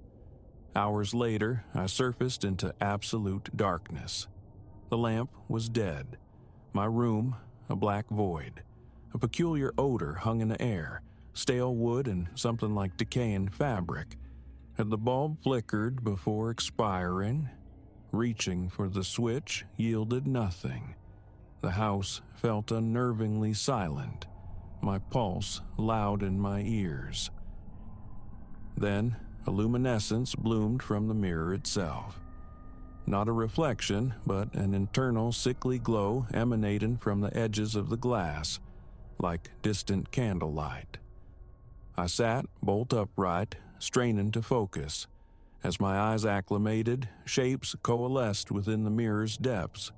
Speaker 1: Hours later, I surfaced into absolute darkness. The lamp was dead. My room, a black void. A peculiar odor hung in the air, stale wood and something like decaying fabric. Had the bulb flickered before expiring? Reaching for the switch yielded nothing. The house felt unnervingly silent, my pulse loud in my ears. Then, a luminescence bloomed from the mirror itself. Not a reflection, but an internal sickly glow emanating from the edges of the glass, like distant candlelight. I sat bolt upright, straining to focus. As my eyes acclimated, shapes coalesced within the mirror's depths.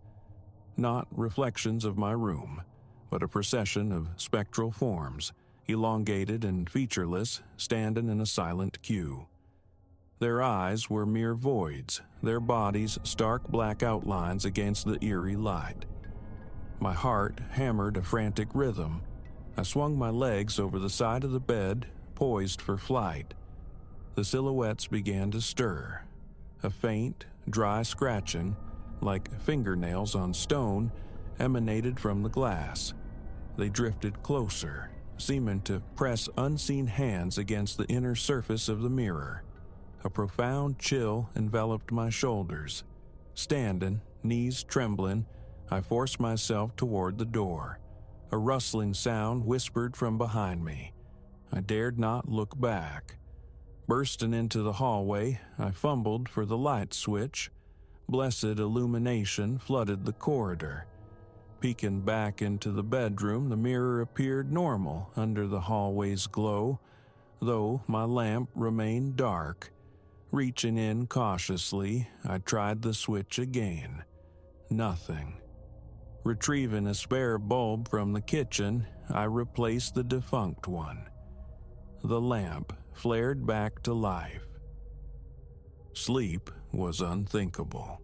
Speaker 1: Not reflections of my room, but a procession of spectral forms, elongated and featureless, standing in a silent queue. Their eyes were mere voids, their bodies stark black outlines against the eerie light. My heart hammered a frantic rhythm. I swung my legs over the side of the bed, poised for flight. The silhouettes began to stir. A faint, dry scratching, like fingernails on stone, emanated from the glass. They drifted closer, seeming to press unseen hands against the inner surface of the mirror. A profound chill enveloped my shoulders. Standing, knees trembling, I forced myself toward the door. A rustling sound whispered from behind me. I dared not look back. Bursting into the hallway, I fumbled for the light switch. Blessed illumination flooded the corridor. Peeking back into the bedroom, the mirror appeared normal under the hallway's glow, though my lamp remained dark. Reaching in cautiously, I tried the switch again. Nothing. Retrieving a spare bulb from the kitchen, I replaced the defunct one. The lamp flared back to life. Sleep was unthinkable.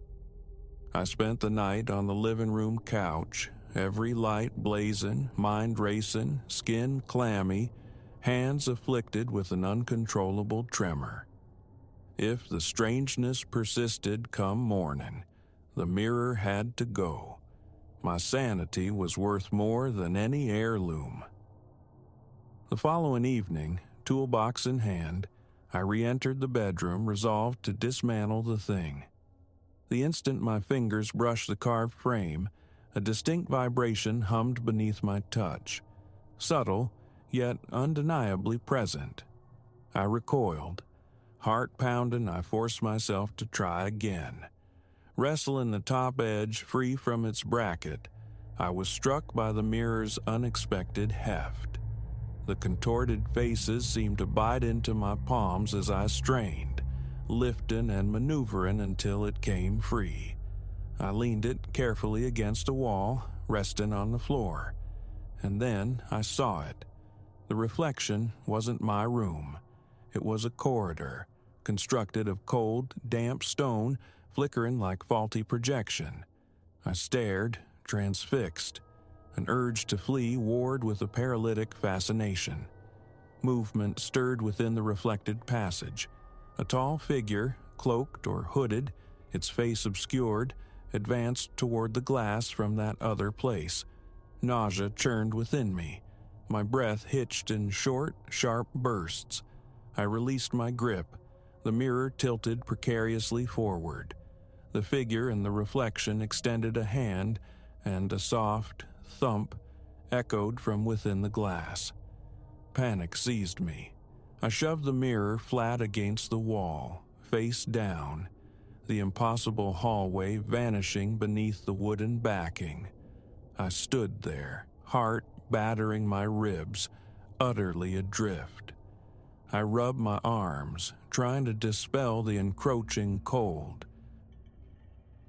Speaker 1: I spent the night on the living room couch, every light blazing, mind racing, skin clammy, hands afflicted with an uncontrollable tremor. If the strangeness persisted come morning, the mirror had to go. My sanity was worth more than any heirloom. The following evening, toolbox in hand, I re-entered the bedroom, resolved to dismantle the thing. The instant my fingers brushed the carved frame, a distinct vibration hummed beneath my touch. Subtle, yet undeniably present. I recoiled. Heart pounding, I forced myself to try again. Wrestling the top edge free from its bracket, I was struck by the mirror's unexpected heft. The contorted faces seemed to bite into my palms as I strained, lifting and maneuvering until it came free. I leaned it carefully against a wall, resting on the floor. And then I saw it. The reflection wasn't my room. It was a corridor, constructed of cold, damp stone, flickering like faulty projection. I stared, transfixed. An urge to flee warred with a paralytic fascination. Movement stirred within the reflected passage. A tall figure, cloaked or hooded, its face obscured, advanced toward the glass from that other place. Nausea churned within me. My breath hitched in short, sharp bursts. I released my grip. The mirror tilted precariously forward. The figure in the reflection extended a hand, and a soft thump echoed from within the glass. Panic seized me. I shoved the mirror flat against the wall, face down, the impossible hallway vanishing beneath the wooden backing. I stood there, heart battering my ribs, utterly adrift. I rubbed my arms, trying to dispel the encroaching cold.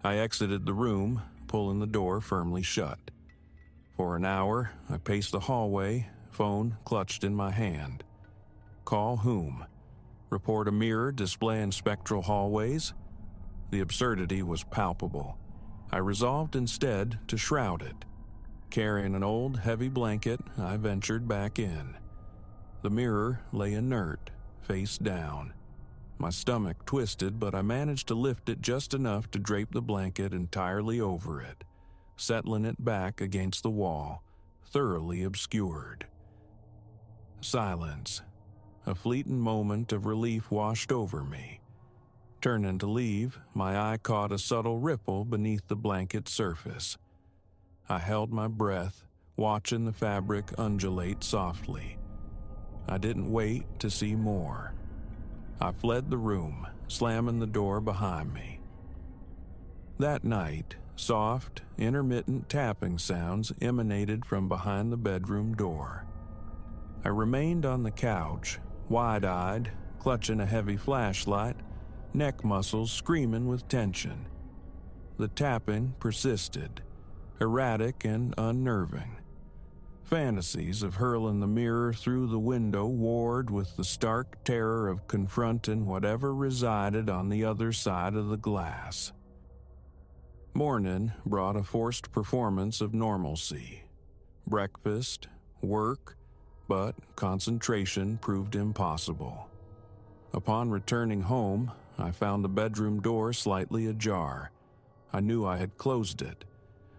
Speaker 1: I exited the room, pulling the door firmly shut. For an hour, I paced the hallway, phone clutched in my hand. Call whom? Report a mirror displaying spectral hallways? The absurdity was palpable. I resolved instead to shroud it. Carrying an old, heavy blanket, I ventured back in. The mirror lay inert, face down. My stomach twisted, but I managed to lift it just enough to drape the blanket entirely over it, settling it back against the wall, thoroughly obscured. Silence. A fleeting moment of relief washed over me. Turning to leave, my eye caught a subtle ripple beneath the blanket's surface. I held my breath, watching the fabric undulate softly. I didn't wait to see more. I fled the room, slamming the door behind me. That night, soft, intermittent tapping sounds emanated from behind the bedroom door. I remained on the couch, wide-eyed, clutching a heavy flashlight, neck muscles screaming with tension. The tapping persisted, erratic and unnerving. Fantasies of hurling the mirror through the window warred with the stark terror of confronting whatever resided on the other side of the glass. Morning brought a forced performance of normalcy. Breakfast, work, but concentration proved impossible. Upon returning home, I found the bedroom door slightly ajar. I knew I had closed it.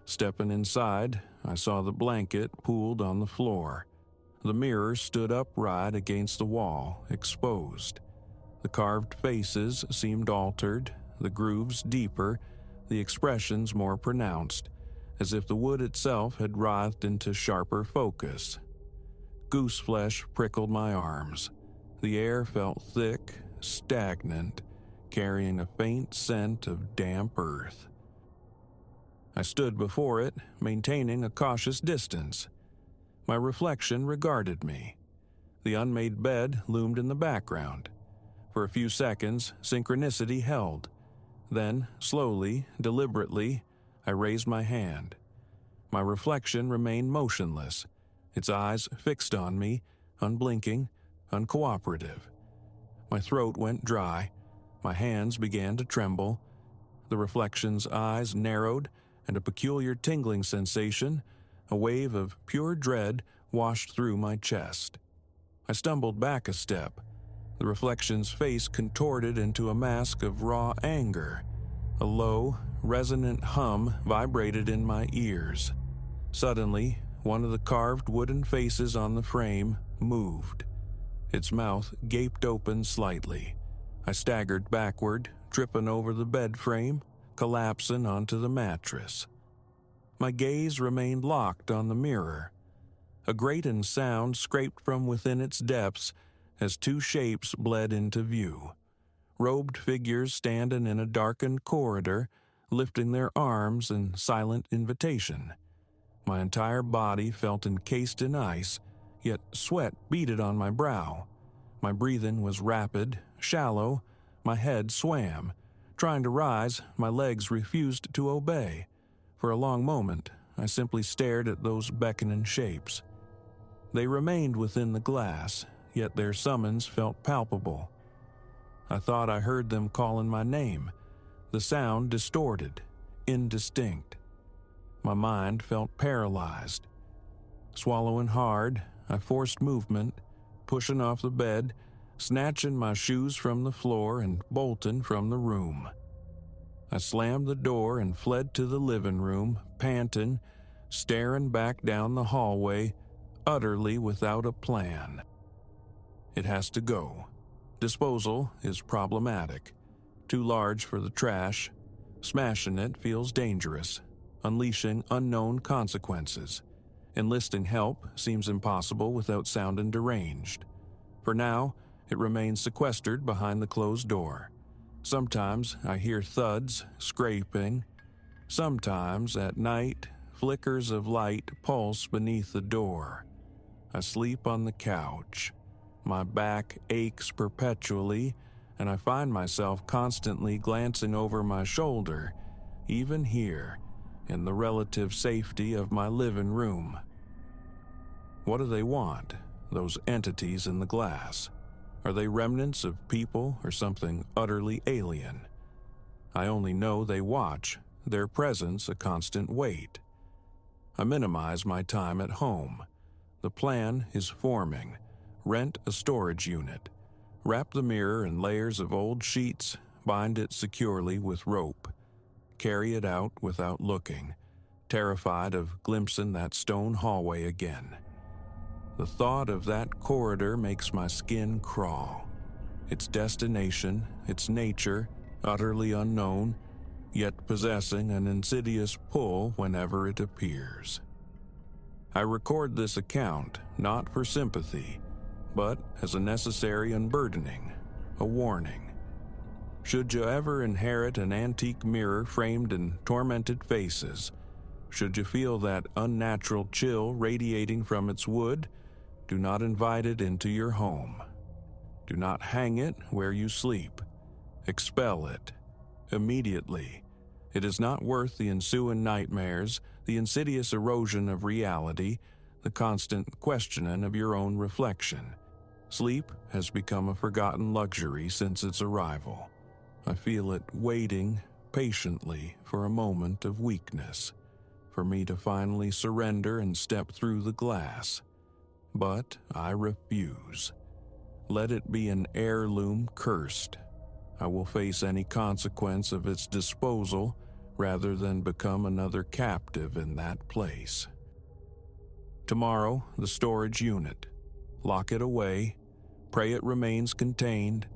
Speaker 1: Stepping inside, I saw the blanket pooled on the floor. The mirror stood upright against the wall, exposed. The carved faces seemed altered, the grooves deeper, the expressions more pronounced, as if the wood itself had writhed into sharper focus. Gooseflesh prickled my arms. The air felt thick, stagnant, carrying a faint scent of damp earth. I stood before it, maintaining a cautious distance. My reflection regarded me. The unmade bed loomed in the background. For a few seconds, synchronicity held. Then, slowly, deliberately, I raised my hand. My reflection remained motionless, its eyes fixed on me, unblinking, uncooperative. My throat went dry. My hands began to tremble. The reflection's eyes narrowed, and a peculiar tingling sensation, a wave of pure dread, washed through my chest. I stumbled back a step. The reflection's face contorted into a mask of raw anger. A low, resonant hum vibrated in my ears. Suddenly, one of the carved wooden faces on the frame moved. Its mouth gaped open slightly. I staggered backward, tripping over the bed frame, collapsing onto the mattress. My gaze remained locked on the mirror. A grating sound scraped from within its depths as two shapes bled into view. Robed figures standing in a darkened corridor, lifting their arms in silent invitation. My entire body felt encased in ice, yet sweat beaded on my brow. My breathing was rapid, shallow, my head swam, Trying to rise, my legs refused to obey. For a long moment, I simply stared at those beckoning shapes. They remained within the glass, yet their summons felt palpable. I thought I heard them calling my name, the sound distorted, indistinct. My mind felt paralyzed. Swallowing hard, I forced movement, pushing off the bed, snatching my shoes from the floor and bolting from the room. I slammed the door and fled to the living room, panting, staring back down the hallway, utterly without a plan. It has to go. Disposal is problematic. Too large for the trash. Smashing it feels dangerous, unleashing unknown consequences. Enlisting help seems impossible without sounding deranged. For now, it remains sequestered behind the closed door. Sometimes I hear thuds, scraping. Sometimes, at night, flickers of light pulse beneath the door. I sleep on the couch. My back aches perpetually, and I find myself constantly glancing over my shoulder, even here, in the relative safety of my living room. What do they want, those entities in the glass? Are they remnants of people or something utterly alien? I only know they watch, their presence a constant weight. I minimize my time at home. The plan is forming. Rent a storage unit. Wrap the mirror in layers of old sheets, bind it securely with rope. Carry it out without looking, terrified of glimpsing that stone hallway again. The thought of that corridor makes my skin crawl. Its destination, its nature, utterly unknown, yet possessing an insidious pull whenever it appears. I record this account not for sympathy, but as a necessary unburdening, a warning. Should you ever inherit an antique mirror framed in tormented faces, should you feel that unnatural chill radiating from its wood, do not invite it into your home. Do not hang it where you sleep. Expel it. Immediately. It is not worth the ensuing nightmares, the insidious erosion of reality, the constant questioning of your own reflection. Sleep has become a forgotten luxury since its arrival. I feel it waiting patiently for a moment of weakness, for me to finally surrender and step through the glass. But I refuse. Let it be an heirloom cursed. I will face any consequence of its disposal rather than become another captive in that place. Tomorrow, the storage unit. Lock it away. Pray it remains contained.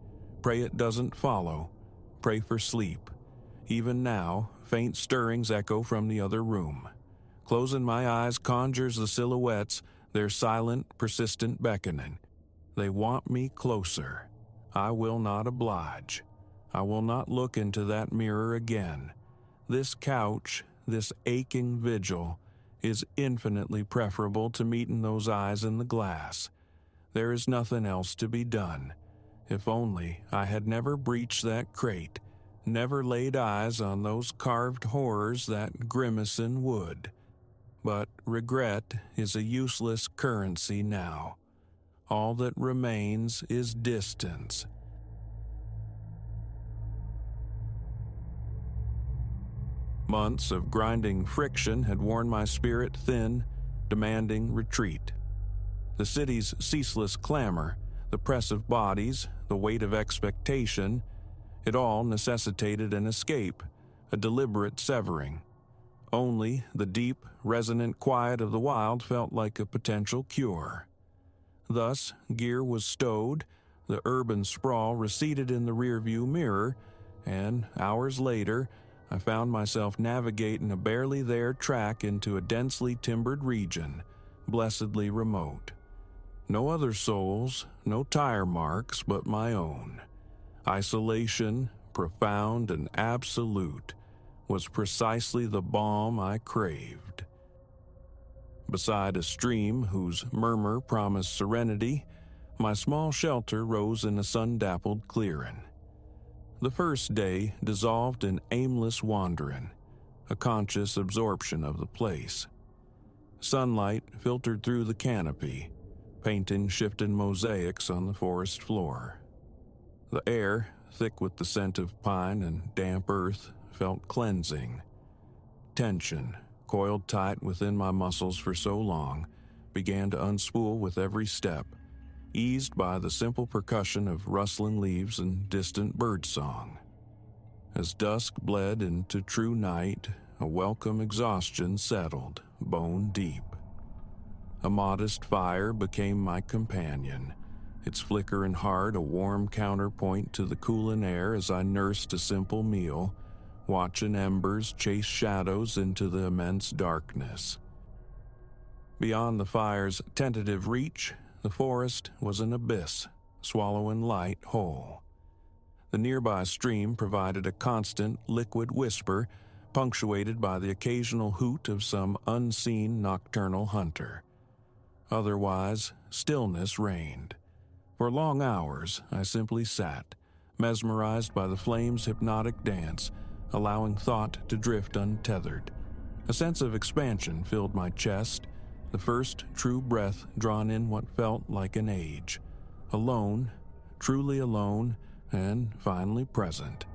Speaker 1: Pray it doesn't follow. Pray for sleep. Even now, faint stirrings echo from the other room. Closing my eyes conjures the silhouettes, their silent, persistent beckoning. They want me closer. I will not oblige. I will not look into that mirror again. This couch, this aching vigil, is infinitely preferable to meeting those eyes in the glass. There is nothing else to be done. If only I had never breached that crate, never laid eyes on those carved horrors that grimacing wood. But regret is a useless currency now. All that remains is distance. Months of grinding friction had worn my spirit thin, demanding retreat. The city's ceaseless clamor, the press of bodies, the weight of expectation, it all necessitated an escape, a deliberate severing. Only the deep, resonant quiet of the wild felt like a potential cure. Thus, gear was stowed, the urban sprawl receded in the rearview mirror, and hours later, I found myself navigating a barely there track into a densely timbered region, blessedly remote. No other souls, no tire marks but my own. Isolation, profound and absolute, was precisely the balm I craved. Beside a stream whose murmur promised serenity, my small shelter rose in a sun-dappled clearing. The first day dissolved in aimless wandering, a conscious absorption of the place. Sunlight filtered through the canopy, painting shifted mosaics on the forest floor. The air, thick with the scent of pine and damp earth, felt cleansing. Tension, coiled tight within my muscles for so long, began to unspool with every step, eased by the simple percussion of rustling leaves and distant birdsong. As dusk bled into true night, a welcome exhaustion settled, bone deep. A modest fire became my companion, its flickering heart a warm counterpoint to the cooling air as I nursed a simple meal, watching embers chase shadows into the immense darkness. Beyond the fire's tentative reach, the forest was an abyss, swallowing light whole. The nearby stream provided a constant, liquid whisper, punctuated by the occasional hoot of some unseen nocturnal hunter. Otherwise, stillness reigned. For long hours, I simply sat, mesmerized by the flame's hypnotic dance, allowing thought to drift untethered. A sense of expansion filled my chest, the first true breath drawn in what felt like an age. Alone, truly alone, and finally present.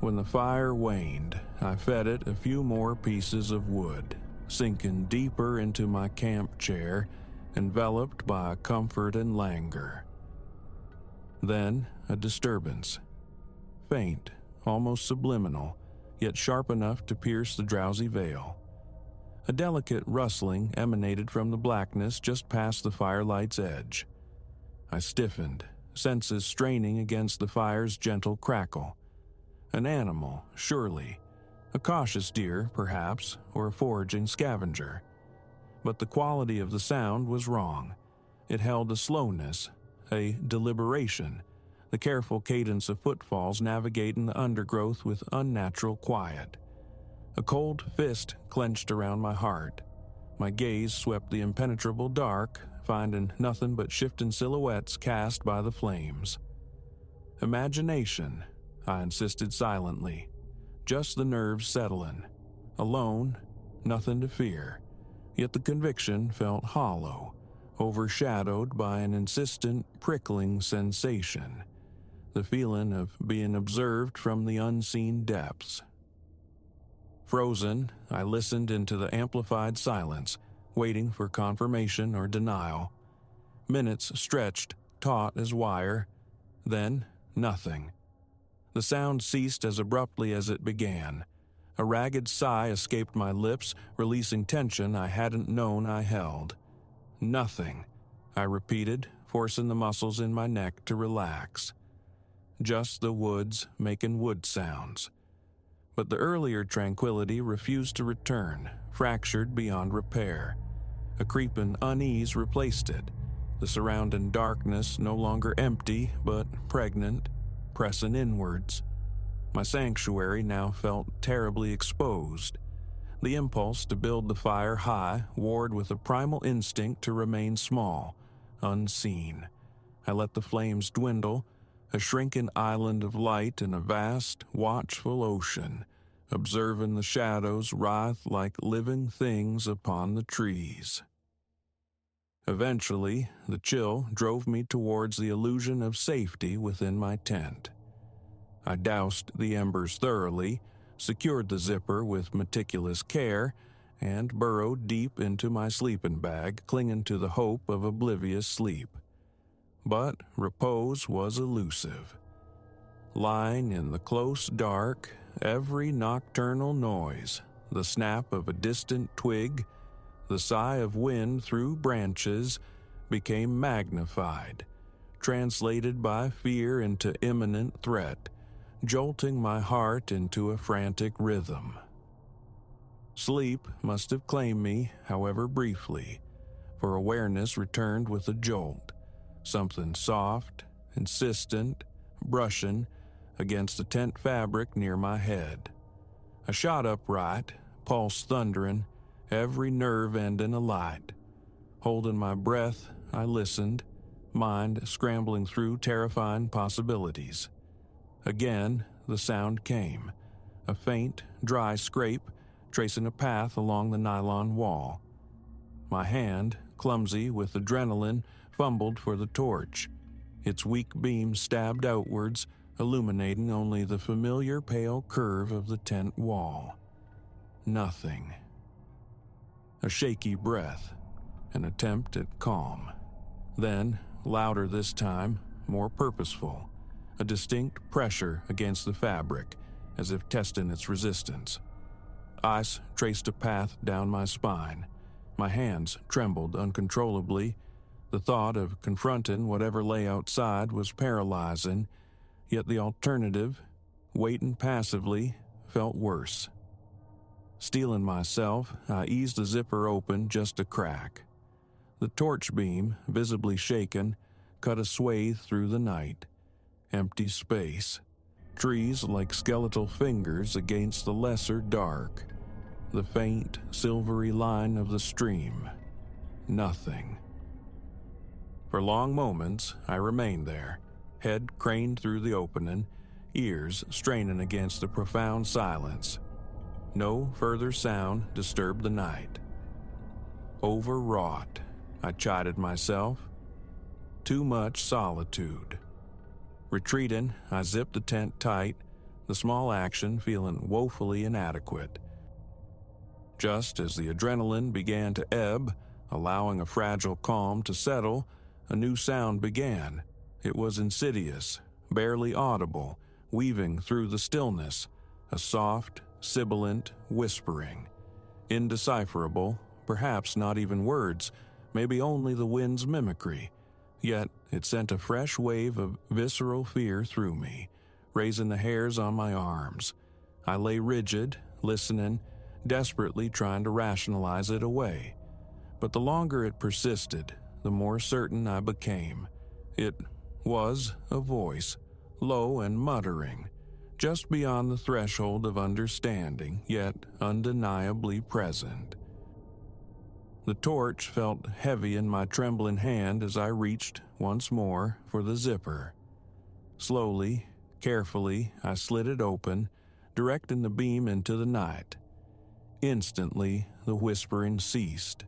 Speaker 1: When the fire waned, I fed it a few more pieces of wood, sinking deeper into my camp chair, enveloped by comfort and languor. Then a disturbance. Faint, almost subliminal, yet sharp enough to pierce the drowsy veil. A delicate rustling emanated from the blackness just past the firelight's edge. I stiffened, senses straining against the fire's gentle crackle. An animal, surely. A cautious deer, perhaps, or a foraging scavenger. But the quality of the sound was wrong. It held a slowness, a deliberation, the careful cadence of footfalls navigating the undergrowth with unnatural quiet. A cold fist clenched around my heart. My gaze swept the impenetrable dark, finding nothing but shifting silhouettes cast by the flames. Imagination, I insisted silently. Just the nerves settling. Alone, nothing to fear. Yet the conviction felt hollow, overshadowed by an insistent, prickling sensation. The feeling of being observed from the unseen depths. Frozen, I listened into the amplified silence, waiting for confirmation or denial. Minutes stretched, taut as wire. Then, nothing. The sound ceased as abruptly as it began. A ragged sigh escaped my lips, releasing tension I hadn't known I held. Nothing, I repeated, forcing the muscles in my neck to relax. Just the woods making wood sounds. But the earlier tranquility refused to return, fractured beyond repair. A creeping unease replaced it, the surrounding darkness no longer empty but pregnant, pressing inwards. My sanctuary now felt terribly exposed. The impulse to build the fire high warred with a primal instinct to remain small, unseen. I let the flames dwindle, a shrinking island of light in a vast, watchful ocean, observing the shadows writhe like living things upon the trees. Eventually, the chill drove me towards the illusion of safety within my tent. I doused the embers thoroughly, secured the zipper with meticulous care, and burrowed deep into my sleeping bag, clinging to the hope of oblivious sleep. But repose was elusive. Lying in the close dark, every nocturnal noise, the snap of a distant twig, the sigh of wind through branches, became magnified, translated by fear into imminent threat, jolting my heart into a frantic rhythm. Sleep must have claimed me, however briefly, for awareness returned with a jolt, something soft, insistent, brushing against the tent fabric near my head. I shot upright, pulse thundering, every nerve ending alight. Holding my breath, I listened, mind scrambling through terrifying possibilities. Again, the sound came, a faint, dry scrape tracing a path along the nylon wall. My hand, clumsy with adrenaline, fumbled for the torch. Its weak beam stabbed outwards, illuminating only the familiar pale curve of the tent wall. Nothing. A shaky breath, an attempt at calm. Then, louder this time, more purposeful, a distinct pressure against the fabric, as if testing its resistance. Ice traced a path down my spine. My hands trembled uncontrollably. The thought of confronting whatever lay outside was paralyzing, yet the alternative, waiting passively, felt worse. Steeling myself, I eased the zipper open just a crack. The torch beam, visibly shaken, cut a swathe through the night. Empty space. Trees like skeletal fingers against the lesser dark. The faint, silvery line of the stream. Nothing. For long moments, I remained there, head craned through the opening, ears straining against the profound silence. No further sound disturbed the night. Overwrought, I chided myself. Too much solitude. Retreating, I zipped the tent tight, the small action feeling woefully inadequate. Just as the adrenaline began to ebb, allowing a fragile calm to settle, a new sound began. It was insidious, barely audible, weaving through the stillness, a soft, sibilant whispering. Indecipherable, perhaps not even words, maybe only the wind's mimicry. Yet it sent a fresh wave of visceral fear through me, raising the hairs on my arms. I lay rigid, listening, desperately trying to rationalize it away. But the longer it persisted, the more certain I became. It was a voice, low and muttering, just beyond the threshold of understanding, yet undeniably present. The torch felt heavy in my trembling hand as I reached, once more, for the zipper. Slowly, carefully, I slid it open, directing the beam into the night. Instantly, the whispering ceased.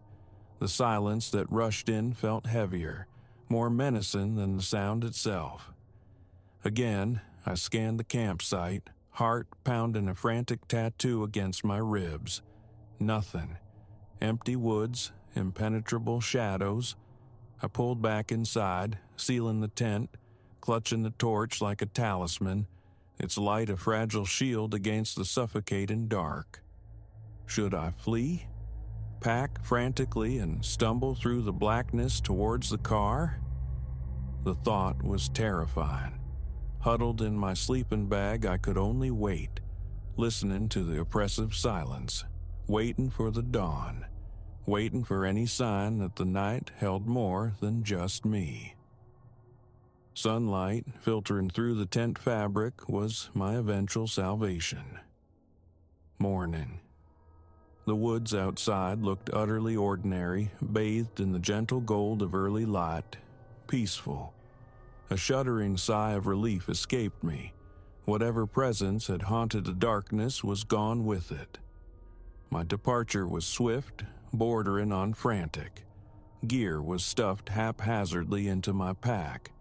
Speaker 1: The silence that rushed in felt heavier, more menacing than the sound itself. Again, I scanned the campsite, heart pounding a frantic tattoo against my ribs. Nothing. Empty woods, impenetrable shadows. I pulled back inside, sealing the tent, clutching the torch like a talisman, its light a fragile shield against the suffocating dark. Should I flee? Pack frantically and stumble through the blackness towards the car? The thought was terrifying. Huddled in my sleeping bag, I could only wait, listening to the oppressive silence, waiting for the dawn, waiting for any sign that the night held more than just me. Sunlight filtering through the tent fabric was my eventual salvation. Morning. The woods outside looked utterly ordinary, bathed in the gentle gold of early light, peaceful. A shuddering sigh of relief escaped me. Whatever presence had haunted the darkness was gone with it. My departure was swift, bordering on frantic. Gear was stuffed haphazardly into my pack.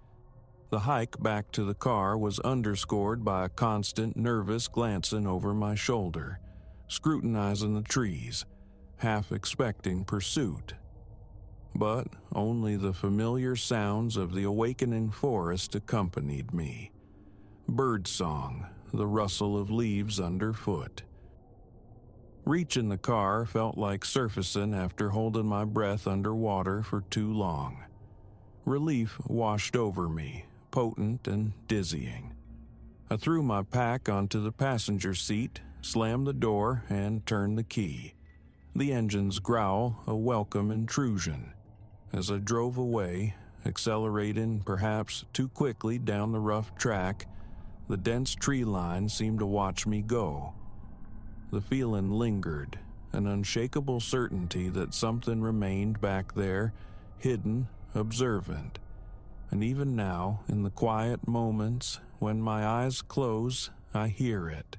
Speaker 1: The hike back to the car was underscored by a constant, nervous glancing over my shoulder, scrutinizing the trees, half expecting pursuit. But only the familiar sounds of the awakening forest accompanied me. Birdsong, the rustle of leaves underfoot. Reaching the car felt like surfacing after holding my breath underwater for too long. Relief washed over me, potent and dizzying. I threw my pack onto the passenger seat, slammed the door, and turned the key. The engine's growl a welcome intrusion. As I drove away, accelerating perhaps too quickly down the rough track, the dense tree line seemed to watch me go. The feeling lingered, an unshakable certainty that something remained back there, hidden, observant. And even now, in the quiet moments, when my eyes close, I hear it.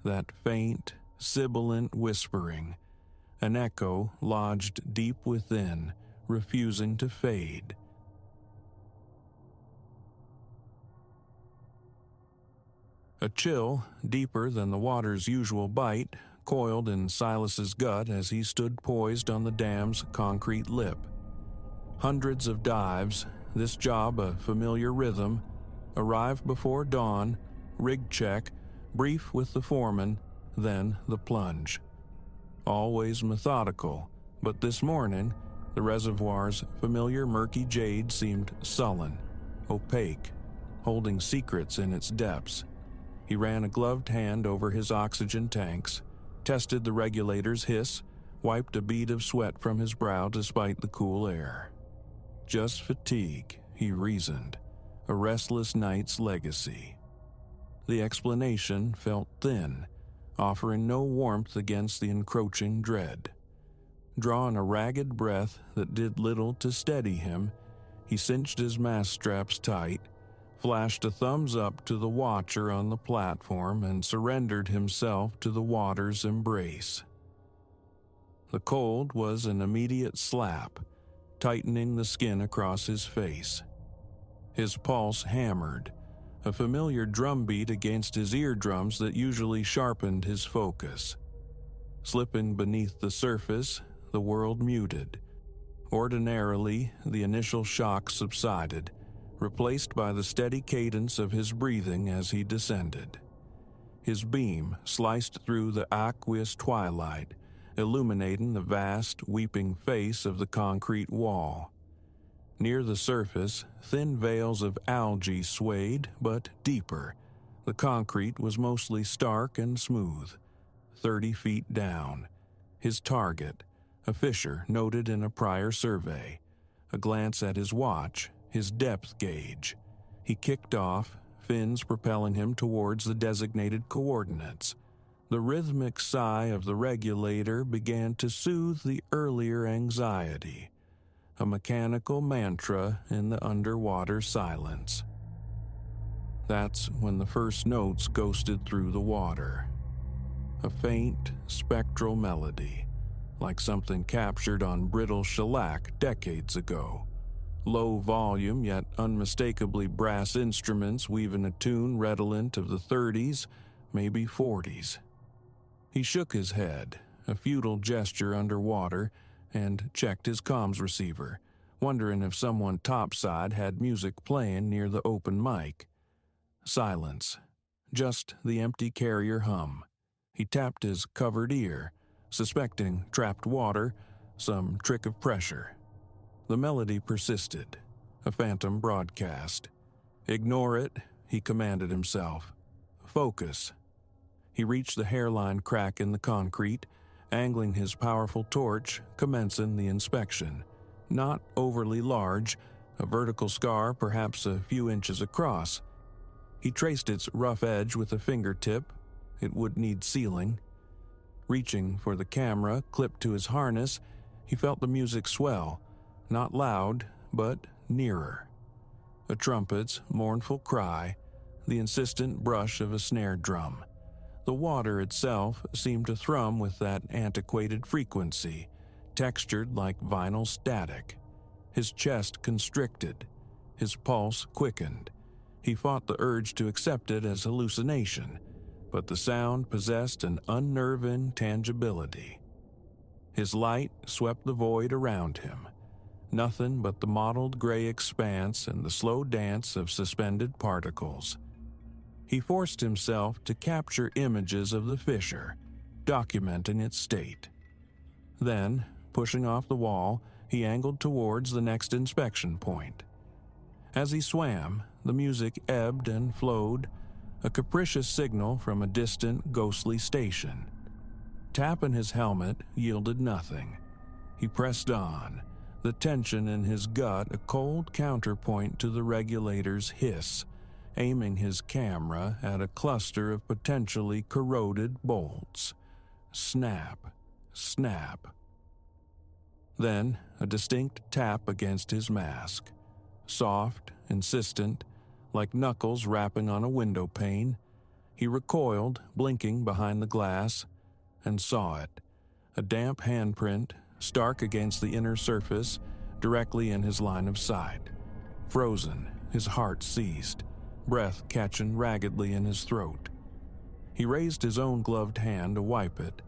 Speaker 1: That faint, sibilant whispering, an echo lodged deep within, refusing to fade. A chill, deeper than the water's usual bite, coiled in Silas's gut as he stood poised on the dam's concrete lip. Hundreds of dives, this job a familiar rhythm, arrive before dawn, rig check, brief with the foreman, then the plunge. Always methodical, but this morning, the reservoir's familiar murky jade seemed sullen, opaque, holding secrets in its depths. He ran a gloved hand over his oxygen tanks, tested the regulator's hiss, wiped a bead of sweat from his brow despite the cool air. Just fatigue, he reasoned, a restless night's legacy. The explanation felt thin, offering no warmth against the encroaching dread. Drawing a ragged breath that did little to steady him, he cinched his mask straps tight, flashed a thumbs up to the watcher on the platform, and surrendered himself to the water's embrace. The cold was an immediate slap, tightening the skin across his face. His pulse hammered, a familiar drumbeat against his eardrums that usually sharpened his focus. Slipping beneath the surface, the world muted. Ordinarily, the initial shock subsided, replaced by the steady cadence of his breathing as he descended. His beam sliced through the aqueous twilight, illuminating the vast, weeping face of the concrete wall. Near the surface, thin veils of algae swayed, but deeper. The concrete was mostly stark and smooth. 30 feet down. His target, a fissure noted in a prior survey. A glance at his watch, his depth gauge. He kicked off, fins propelling him towards the designated coordinates. The rhythmic sigh of the regulator began to soothe the earlier anxiety, a mechanical mantra in the underwater silence. That's when the first notes ghosted through the water. A faint, spectral melody, like something captured on brittle shellac decades ago. Low volume yet unmistakably brass instruments weaving a tune redolent of the 30s, maybe 40s. He shook his head, a futile gesture underwater, and checked his comms receiver, wondering if someone topside had music playing near the open mic. Silence. Just the empty carrier hum. He tapped his covered ear, suspecting trapped water, some trick of pressure. The melody persisted, a phantom broadcast. Ignore it, he commanded himself. Focus. He reached the hairline crack in the concrete, angling his powerful torch, commencing the inspection. Not overly large, a vertical scar perhaps a few inches across. He traced its rough edge with a fingertip. It would need sealing. Reaching for the camera clipped to his harness, he felt the music swell, not loud, but nearer. A trumpet's mournful cry, the insistent brush of a snare drum. The water itself seemed to thrum with that antiquated frequency, textured like vinyl static. His chest constricted, his pulse quickened. He fought the urge to accept it as hallucination, but the sound possessed an unnerving tangibility. His light swept the void around him. Nothing but the mottled gray expanse and the slow dance of suspended particles. He forced himself to capture images of the fissure, documenting its state. Then, pushing off the wall, he angled towards the next inspection point. As he swam, the music ebbed and flowed, a capricious signal from a distant, ghostly station. Tapping his helmet yielded nothing. He pressed on, the tension in his gut a cold counterpoint to the regulator's hiss, aiming his camera at a cluster of potentially corroded bolts. Snap, snap. Then a distinct tap against his mask. Soft, insistent, like knuckles rapping on a window pane. He recoiled, blinking behind the glass, and saw it. A damp handprint, stark against the inner surface, directly in his line of sight. Frozen, his heart seized, breath catching raggedly in his throat. He raised his own gloved hand to wipe it,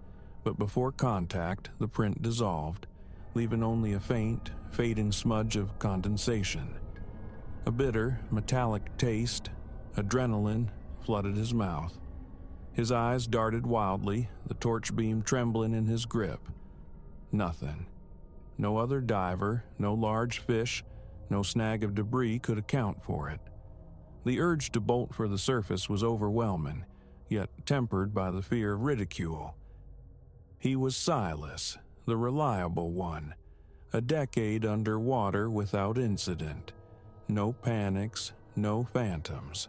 Speaker 1: but before contact, the print dissolved, leaving only a faint, fading smudge of condensation. A bitter, metallic taste, adrenaline, flooded his mouth. His eyes darted wildly, the torch beam trembling in his grip. Nothing. No other diver, no large fish, no snag of debris could account for it. The urge to bolt for the surface was overwhelming, yet tempered by the fear of ridicule. He was Silas, the reliable one, a decade underwater without incident. No panics, no phantoms.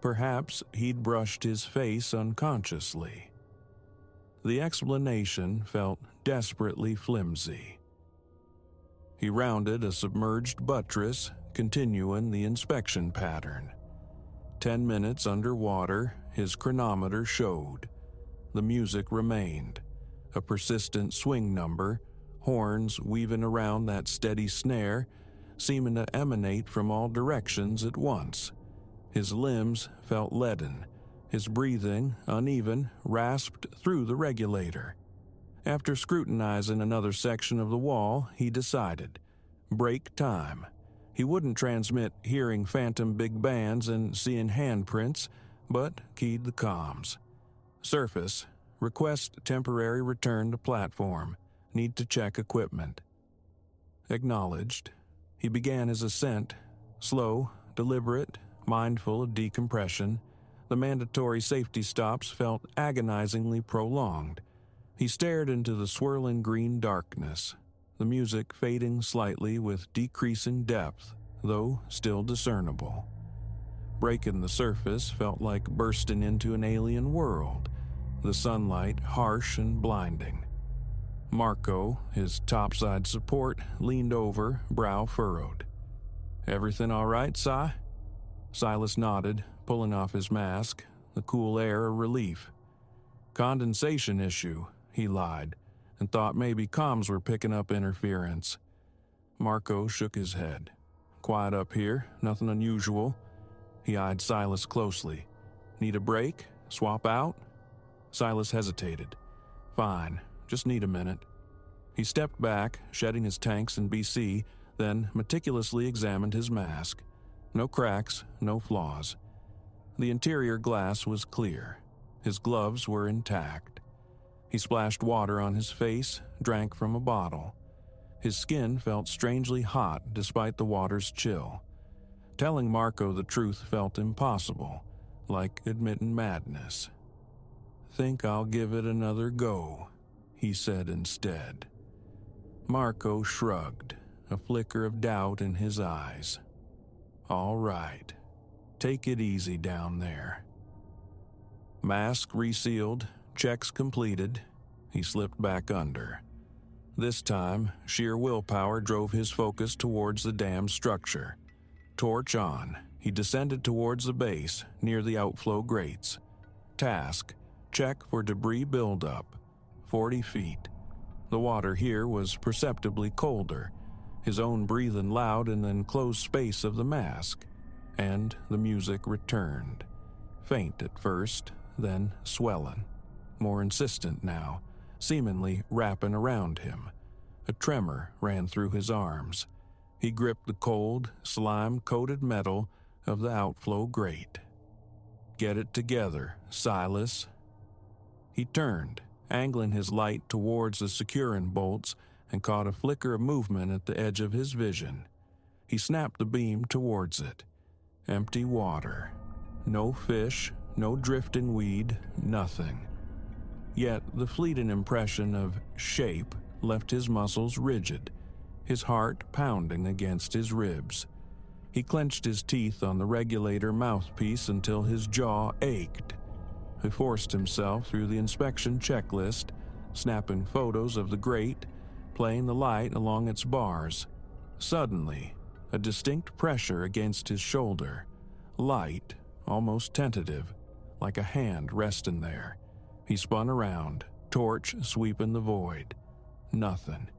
Speaker 1: Perhaps he'd brushed his face unconsciously. The explanation felt desperately flimsy. He rounded a submerged buttress, continuing the inspection pattern. 10 minutes underwater, his chronometer showed. The music remained, a persistent swing number, horns weaving around that steady snare, seeming to emanate from all directions at once. His limbs felt leaden, his breathing, uneven, rasped through the regulator. After scrutinizing another section of the wall, he decided. Break time. He wouldn't transmit hearing phantom big bands and seeing handprints, but keyed the comms. Surface. Request temporary return to platform. Need to check equipment. Acknowledged. He began his ascent, slow, deliberate, mindful of decompression. The mandatory safety stops felt agonizingly prolonged. He stared into the swirling green darkness, the music fading slightly with decreasing depth, though still discernible. Breaking the surface felt like bursting into an alien world, the sunlight harsh and blinding. Marco, his topside support, leaned over, brow furrowed. "Everything all right, Si?" Silas nodded, pulling off his mask, the cool air a relief. "Condensation issue," he lied, and thought maybe comms were picking up interference. Marco shook his head. "Quiet up here, nothing unusual." He eyed Silas closely. "Need a break? Swap out?" Silas hesitated. "Fine, just need a minute." He stepped back, shedding his tanks and BC, then meticulously examined his mask. No cracks, no flaws. The interior glass was clear. His gloves were intact. He splashed water on his face, drank from a bottle. His skin felt strangely hot despite the water's chill. Telling Marco the truth felt impossible, like admitting madness. "Think I'll give it another go," he said instead. Marco shrugged, a flicker of doubt in his eyes. "All right. Take it easy down there." Mask resealed, checks completed, he slipped back under. This time, sheer willpower drove his focus towards the dam's structure. Torch on, he descended towards the base, near the outflow grates. Task: check for debris buildup. 40 feet. The water here was perceptibly colder, his own breathing loud in the enclosed space of the mask. And the music returned. Faint at first, then swelling. More insistent now, seemingly wrapping around him. A tremor ran through his arms. He gripped the cold, slime-coated metal of the outflow grate. "Get it together, Silas." He turned, angling his light towards the securing bolts, and caught a flicker of movement at the edge of his vision. He snapped the beam towards it. Empty water. No fish, no drifting weed, nothing. Yet the fleeting impression of shape left his muscles rigid, his heart pounding against his ribs. He clenched his teeth on the regulator mouthpiece until his jaw ached. He forced himself through the inspection checklist, snapping photos of the grate, playing the light along its bars. Suddenly, a distinct pressure against his shoulder, light, almost tentative, like a hand resting there. He spun around, torch sweeping the void. Nothing.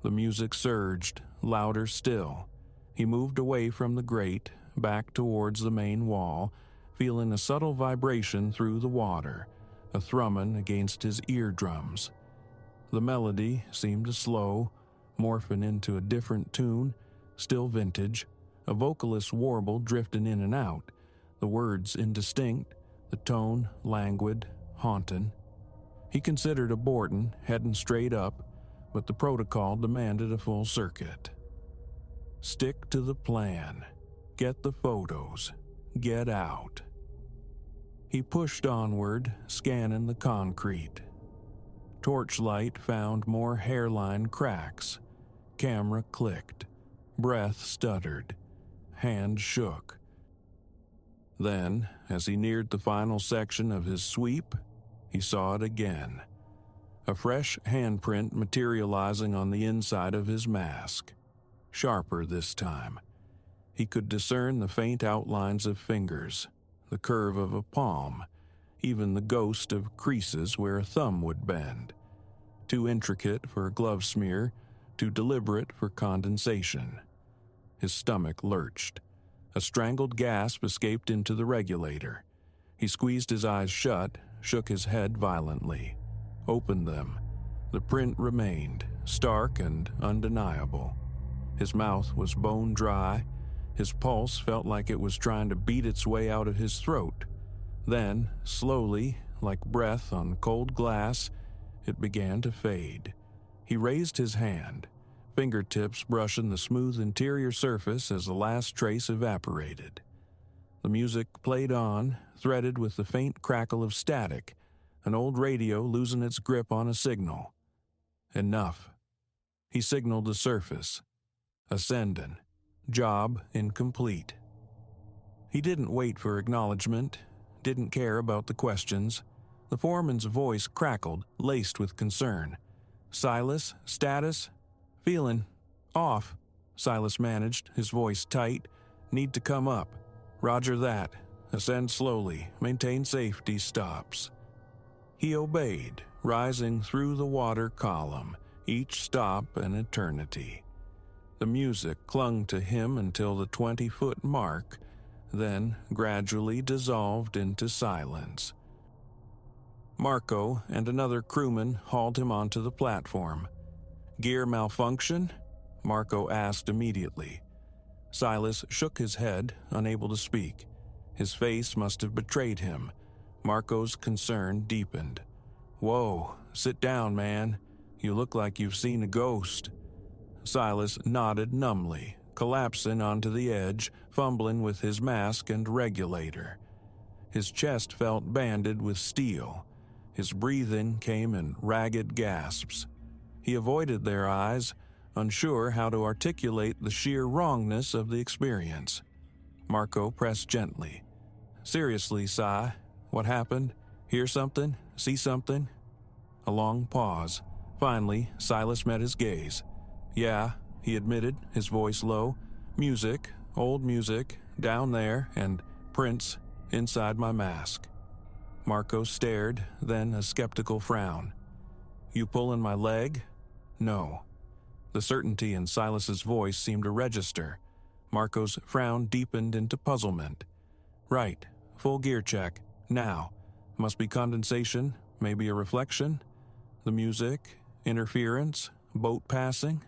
Speaker 1: The music surged, louder still. He moved away from the grate, back towards the main wall, feeling a subtle vibration through the water, a thrumming against his eardrums. The melody seemed to slow, morphing into a different tune, still vintage, a vocalist's warble drifting in and out, the words indistinct, the tone languid, haunting. He considered aborting, heading straight up, but the protocol demanded a full circuit. Stick to the plan. Get the photos. Get out. He pushed onward, scanning the concrete. Torchlight found more hairline cracks. Camera clicked. Breath stuttered. Hand shook. Then, as he neared the final section of his sweep, he saw it again. A fresh handprint materializing on the inside of his mask. Sharper this time. He could discern the faint outlines of fingers, the curve of a palm, even the ghost of creases where a thumb would bend. Too intricate for a glove smear, too deliberate for condensation. His stomach lurched. A strangled gasp escaped into the regulator. He squeezed his eyes shut, shook his head violently. Opened them. The print remained, stark and undeniable. His mouth was bone dry. His pulse felt like it was trying to beat its way out of his throat. Then, slowly, like breath on cold glass, it began to fade. He raised his hand, fingertips brushing the smooth interior surface as the last trace evaporated. The music played on, threaded with the faint crackle of static, an old radio losing its grip on a signal. Enough. He signaled the surface. Ascending. Job incomplete. He didn't wait for acknowledgement, didn't care about the questions. The foreman's voice crackled, laced with concern. Silas, status? Feeling off, Silas managed, his voice tight. Need to come up. Roger that. Ascend slowly. Maintain safety stops. He obeyed, rising through the water column, each stop an eternity. The music clung to him until the 20-foot mark, then gradually dissolved into silence. Marco and another crewman hauled him onto the platform. Gear malfunction? Marco asked immediately. Silas shook his head, unable to speak. His face must have betrayed him. Marco's concern deepened. Whoa, sit down, man. You look like you've seen a ghost. Silas nodded numbly, collapsing onto the edge, fumbling with his mask and regulator. His chest felt banded with steel. His breathing came in ragged gasps. He avoided their eyes, unsure how to articulate the sheer wrongness of the experience. Marco pressed gently. Seriously, Si, what happened? Hear something? See something? A long pause. Finally, Silas met his gaze. Yeah, he admitted, his voice low. Music, old music, down there, and prints inside my mask. Marco stared, then a skeptical frown. You pulling my leg? No. The certainty in Silas's voice seemed to register. Marco's frown deepened into puzzlement. Right, full gear check, now. Must be condensation, maybe a reflection. The music, interference, boat passing.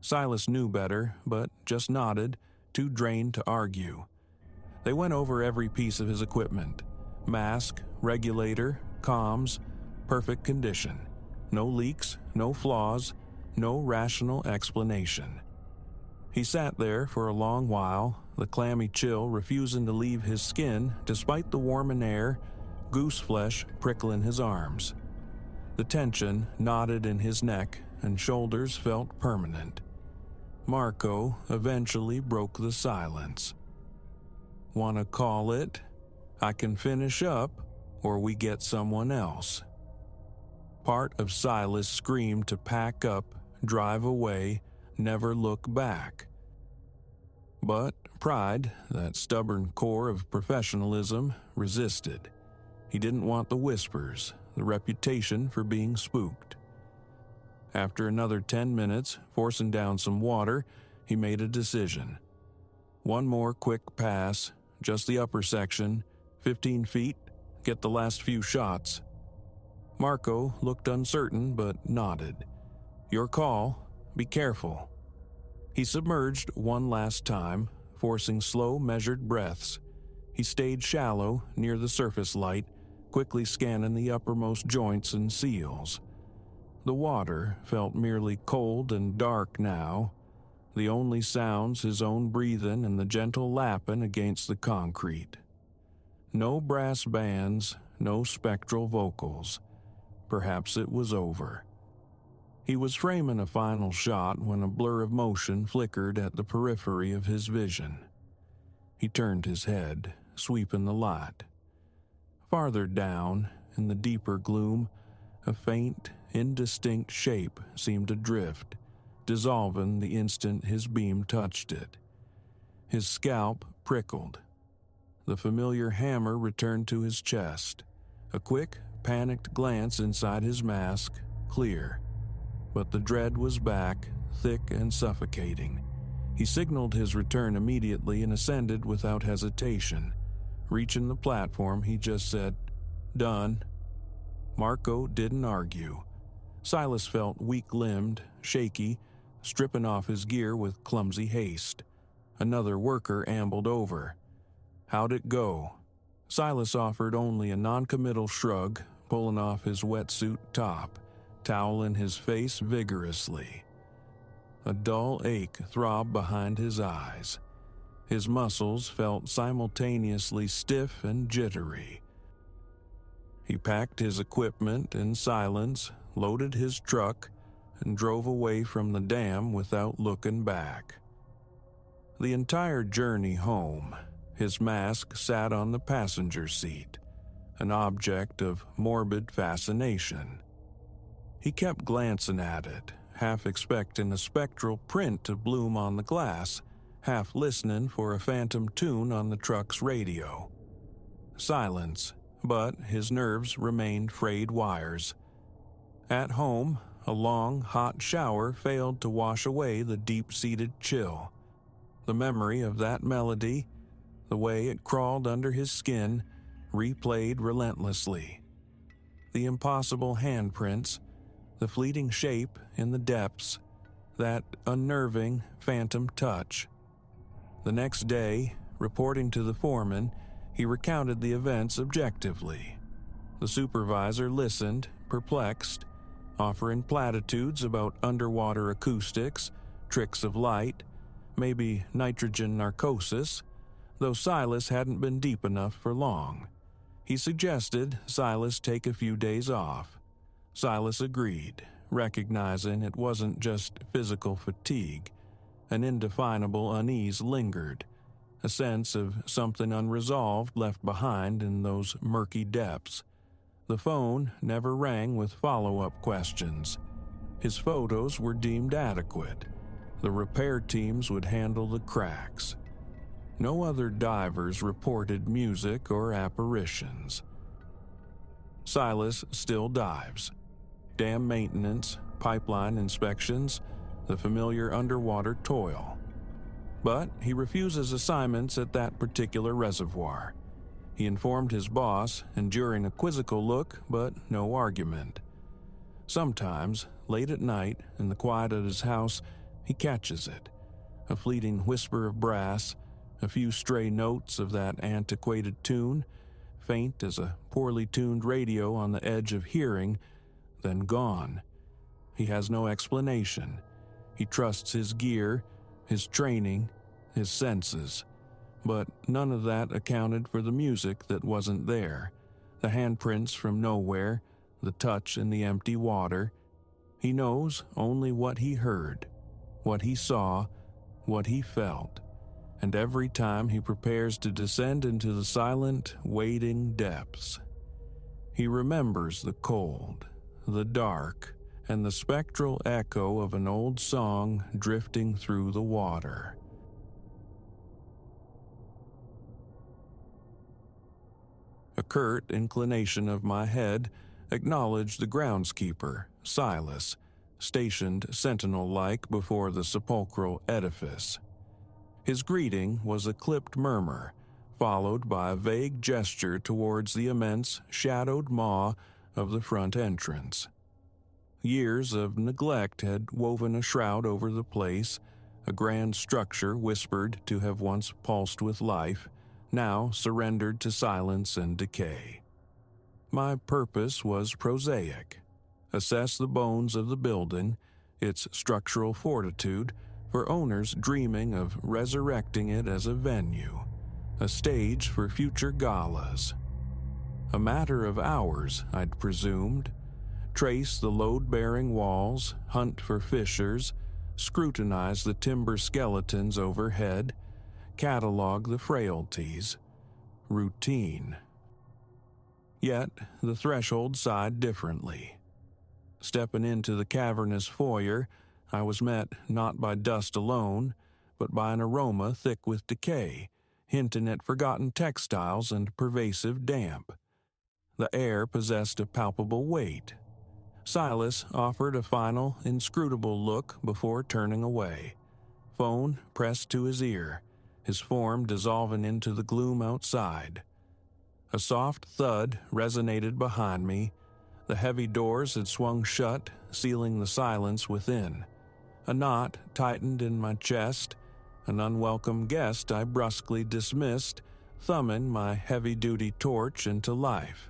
Speaker 1: Silas knew better, but just nodded, too drained to argue. They went over every piece of his equipment. Mask, regulator, comms, perfect condition. No leaks, no flaws, no rational explanation. He sat there for a long while, the clammy chill refusing to leave his skin despite the warming air, goose flesh prickling his arms. The tension knotted in his neck and shoulders felt permanent. Marco eventually broke the silence. Wanna call it? I can finish up, or we get someone else. Part of Silas screamed to pack up, drive away, never look back. But pride, that stubborn core of professionalism, resisted. He didn't want the whispers, the reputation for being spooked. After another 10 minutes, forcing down some water, he made a decision. One more quick pass, just the upper section, 15 feet, get the last few shots. Marco looked uncertain but nodded. Your call, be careful. He submerged one last time, forcing slow, measured breaths. He stayed shallow, near the surface light, quickly scanning the uppermost joints and seals. The water felt merely cold and dark now, the only sounds his own breathing and the gentle lapping against the concrete. No brass bands, no spectral vocals. Perhaps it was over. He was framing a final shot when a blur of motion flickered at the periphery of his vision. He turned his head, sweeping the light. Farther down, in the deeper gloom, a faint, indistinct shape seemed to drift, dissolving the instant his beam touched it. His scalp prickled. The familiar hammer returned to his chest. A quick, panicked glance inside his mask, clear. But the dread was back, thick and suffocating. He signaled his return immediately and ascended without hesitation. Reaching the platform, he just said, "Done." Marco didn't argue. Silas felt weak-limbed, shaky, stripping off his gear with clumsy haste. Another worker ambled over. "How'd it go?" Silas offered only a noncommittal shrug, pulling off his wetsuit top, toweling his face vigorously. A dull ache throbbed behind his eyes. His muscles felt simultaneously stiff and jittery. He packed his equipment in silence, loaded his truck, and drove away from the dam without looking back. The entire journey home, his mask sat on the passenger seat, an object of morbid fascination. He kept glancing at it, half expecting a spectral print to bloom on the glass, half listening for a phantom tune on the truck's radio. Silence, but his nerves remained frayed wires. At home, a long, hot shower failed to wash away the deep-seated chill. The memory of that melody, the way it crawled under his skin, replayed relentlessly. The impossible handprints, the fleeting shape in the depths, that unnerving phantom touch. The next day, reporting to the foreman, he recounted the events objectively. The supervisor listened, perplexed, offering platitudes about underwater acoustics, tricks of light, maybe nitrogen narcosis, though Silas hadn't been deep enough for long. He suggested Silas take a few days off. Silas agreed, recognizing it wasn't just physical fatigue. An indefinable unease lingered, a sense of something unresolved left behind in those murky depths. The phone never rang with follow-up questions. His photos were deemed adequate. The repair teams would handle the cracks. No other divers reported music or apparitions. Silas still dives. Dam maintenance, pipeline inspections, the familiar underwater toil. But he refuses assignments at that particular reservoir. He informed his boss, enduring a quizzical look but no argument. Sometimes, late at night, in the quiet of his house, he catches it. A fleeting whisper of brass, a few stray notes of that antiquated tune, faint as a poorly tuned radio on the edge of hearing, then gone. He has no explanation. He trusts his gear, his training, his senses. But none of that accounted for the music that wasn't there, the handprints from nowhere, the touch in the empty water. He knows only what he heard, what he saw, what he felt, and every time he prepares to descend into the silent, waiting depths. He remembers the cold, the dark, and the spectral echo of an old song drifting through the water. A curt inclination of my head acknowledged the groundskeeper, Silas, stationed sentinel-like before the sepulchral edifice. His greeting was a clipped murmur, followed by a vague gesture towards the immense, shadowed maw of the front entrance. Years of neglect had woven a shroud over the place, a grand structure whispered to have once pulsed with life, now surrendered to silence and decay. My purpose was prosaic: assess the bones of the building, its structural fortitude, for owners dreaming of resurrecting it as a venue, a stage for future galas. A matter of hours, I'd presumed. Trace the load-bearing walls, hunt for fissures, scrutinize the timber skeletons overhead, catalog the frailties. Routine. Yet the threshold sighed differently. Stepping into the cavernous foyer, I was met not by dust alone, but by an aroma thick with decay, hinting at forgotten textiles and pervasive damp. The air possessed a palpable weight. Silas offered a final, inscrutable look before turning away, phone pressed to his ear, his form dissolving into the gloom outside. A soft thud resonated behind me. The heavy doors had swung shut, sealing the silence within. A knot tightened in my chest, an unwelcome guest I brusquely dismissed, thumbing my heavy-duty torch into life.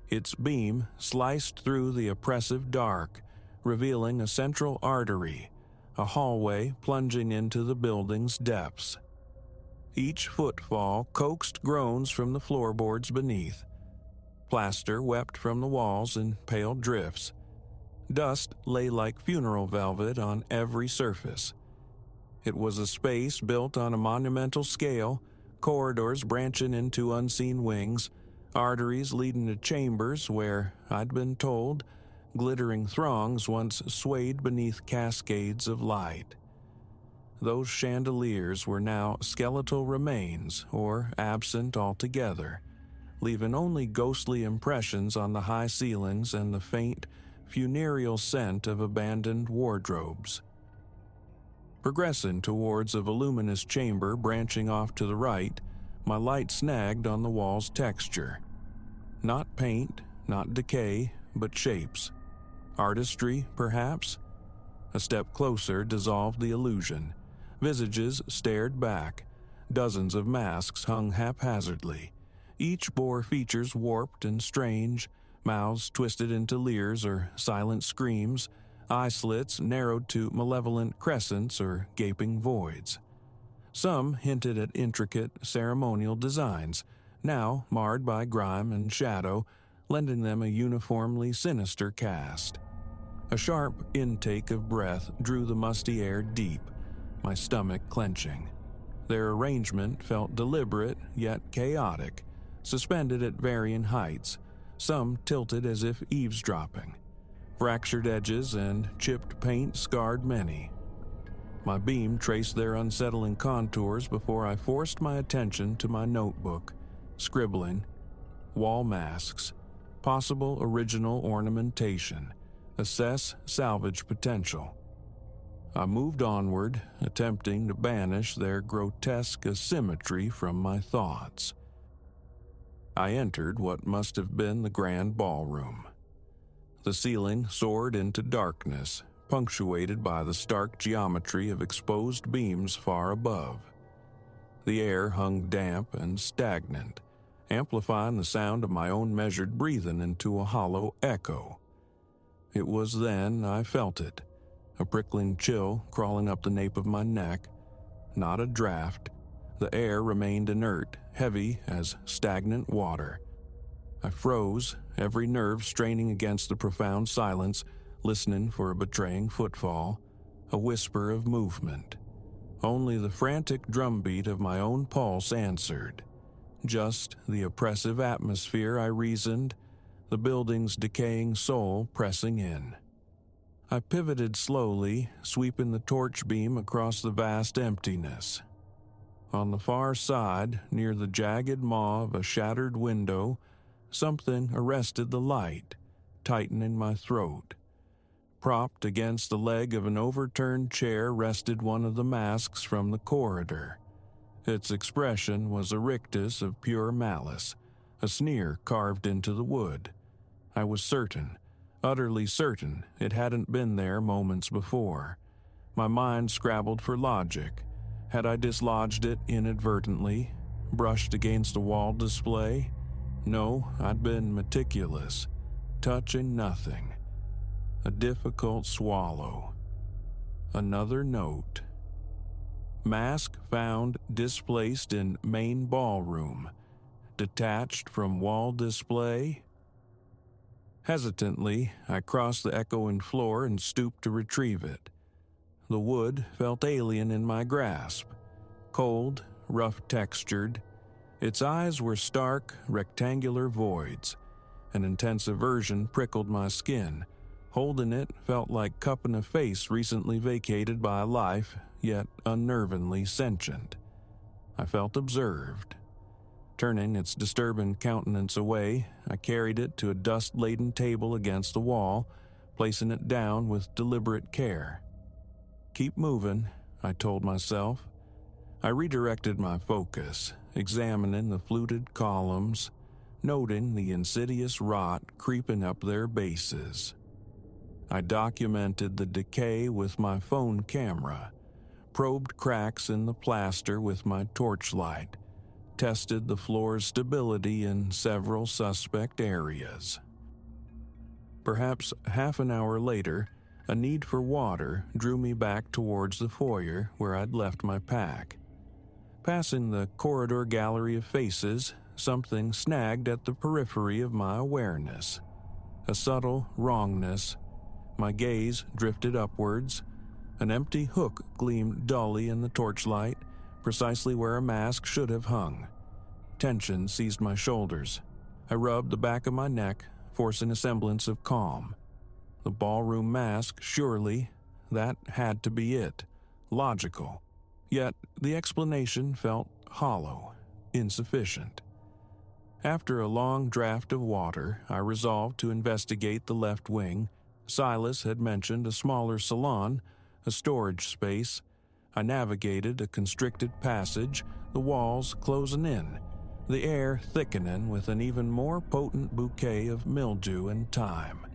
Speaker 1: Its beam sliced through the oppressive dark, revealing a central artery, a hallway plunging into the building's depths. Each footfall coaxed groans from the floorboards beneath. Plaster wept from the walls in pale drifts. Dust lay like funeral velvet on every surface. It was a space built on a monumental scale, corridors branching into unseen wings, arteries leading to chambers where, I'd been told, glittering throngs once swayed beneath cascades of light. Those chandeliers were now skeletal remains or absent altogether, leaving only ghostly impressions on the high ceilings and the faint, funereal scent of abandoned wardrobes. Progressing towards a voluminous chamber branching off to the right, my light snagged on the wall's texture. Not paint, not decay, but shapes. Artistry, perhaps? A step closer dissolved the illusion. Visages stared back. Dozens of masks hung haphazardly. Each bore features warped and strange, mouths twisted into leers or silent screams, eye slits narrowed to malevolent crescents or gaping voids. Some hinted at intricate ceremonial designs, now marred by grime and shadow, lending them a uniformly sinister cast. A sharp intake of breath drew the musty air deep, my stomach clenching. Their arrangement felt deliberate yet chaotic, suspended at varying heights, some tilted as if eavesdropping. Fractured edges and chipped paint scarred many. My beam traced their unsettling contours before I forced my attention to my notebook, scribbling. Wall masks. Possible original ornamentation. Assess salvage potential. I moved onward, attempting to banish their grotesque asymmetry from my thoughts. I entered what must have been the grand ballroom. The ceiling soared into darkness, punctuated by the stark geometry of exposed beams far above. The air hung damp and stagnant, amplifying the sound of my own measured breathing into a hollow echo. It was then I felt it, a prickling chill crawling up the nape of my neck. Not a draft. The air remained inert, heavy as stagnant water. I froze, every nerve straining against the profound silence, listening for a betraying footfall, a whisper of movement. Only the frantic drumbeat of my own pulse answered. Just the oppressive atmosphere, I reasoned, the building's decaying soul pressing in. I pivoted slowly, sweeping the torch beam across the vast emptiness. On the far side, near the jagged maw of a shattered window, something arrested the light, tightening my throat. Propped against the leg of an overturned chair rested one of the masks from the corridor. Its expression was a rictus of pure malice, a sneer carved into the wood. I was certain, utterly certain, it hadn't been there moments before. My mind scrabbled for logic. Had I dislodged it inadvertently, brushed against a wall display? No, I'd been meticulous, touching nothing. A difficult swallow. Another note. Mask found displaced in main ballroom. Detached from wall display. Hesitantly, I crossed the echoing floor and stooped to retrieve it. The wood felt alien in my grasp. Cold, rough-textured. Its eyes were stark, rectangular voids. An intense aversion prickled my skin. Holding it felt like cupping a face recently vacated by a life, yet unnervingly sentient. I felt observed. Turning its disturbing countenance away, I carried it to a dust-laden table against the wall, placing it down with deliberate care. Keep moving, I told myself. I redirected my focus, examining the fluted columns, noting the insidious rot creeping up their bases. I documented the decay with my phone camera, probed cracks in the plaster with my torchlight, tested the floor's stability in several suspect areas. Perhaps half an hour later, a need for water drew me back towards the foyer where I'd left my pack. Passing the corridor gallery of faces, something snagged at the periphery of my awareness. A subtle wrongness. My gaze drifted upwards. An empty hook gleamed dully in the torchlight, precisely where a mask should have hung. Tension seized my shoulders. I rubbed the back of my neck, forcing a semblance of calm. The ballroom mask, surely. That had to be it. Logical. Yet the explanation felt hollow, insufficient. After a long draught of water, I resolved to investigate the left wing. Silas had mentioned a smaller salon, a storage space. I navigated a constricted passage, the walls closing in, the air thickening with an even more potent bouquet of mildew and thyme.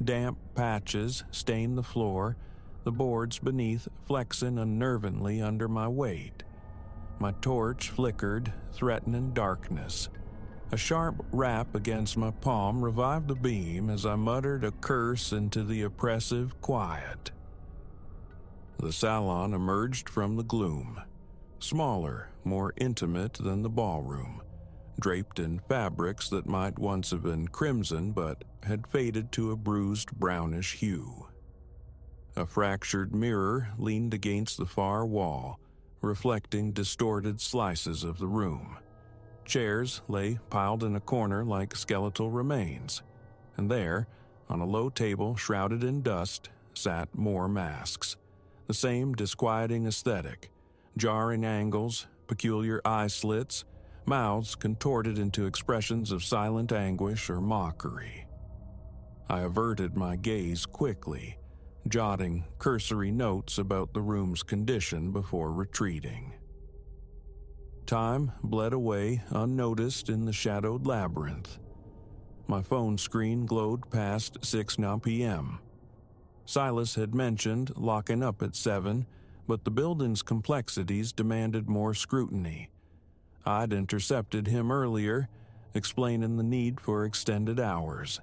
Speaker 1: Damp patches stained the floor, the boards beneath flexing unnervingly under my weight. My torch flickered, threatening darkness. A sharp rap against my palm revived the beam as I muttered a curse into the oppressive quiet. The salon emerged from the gloom. Smaller, more intimate than the ballroom, draped in fabrics that might once have been crimson but had faded to a bruised brownish hue. A fractured mirror leaned against the far wall, reflecting distorted slices of the room. Chairs lay piled in a corner like skeletal remains, and there, on a low table shrouded in dust, sat more masks. The same disquieting aesthetic, jarring angles, peculiar eye slits, mouths contorted into expressions of silent anguish or mockery. I averted my gaze quickly, jotting cursory notes about the room's condition before retreating. Time bled away unnoticed in the shadowed labyrinth. My phone screen glowed past 6 p.m. Silas had mentioned locking up at 7, but the building's complexities demanded more scrutiny. I'd intercepted him earlier, explaining the need for extended hours.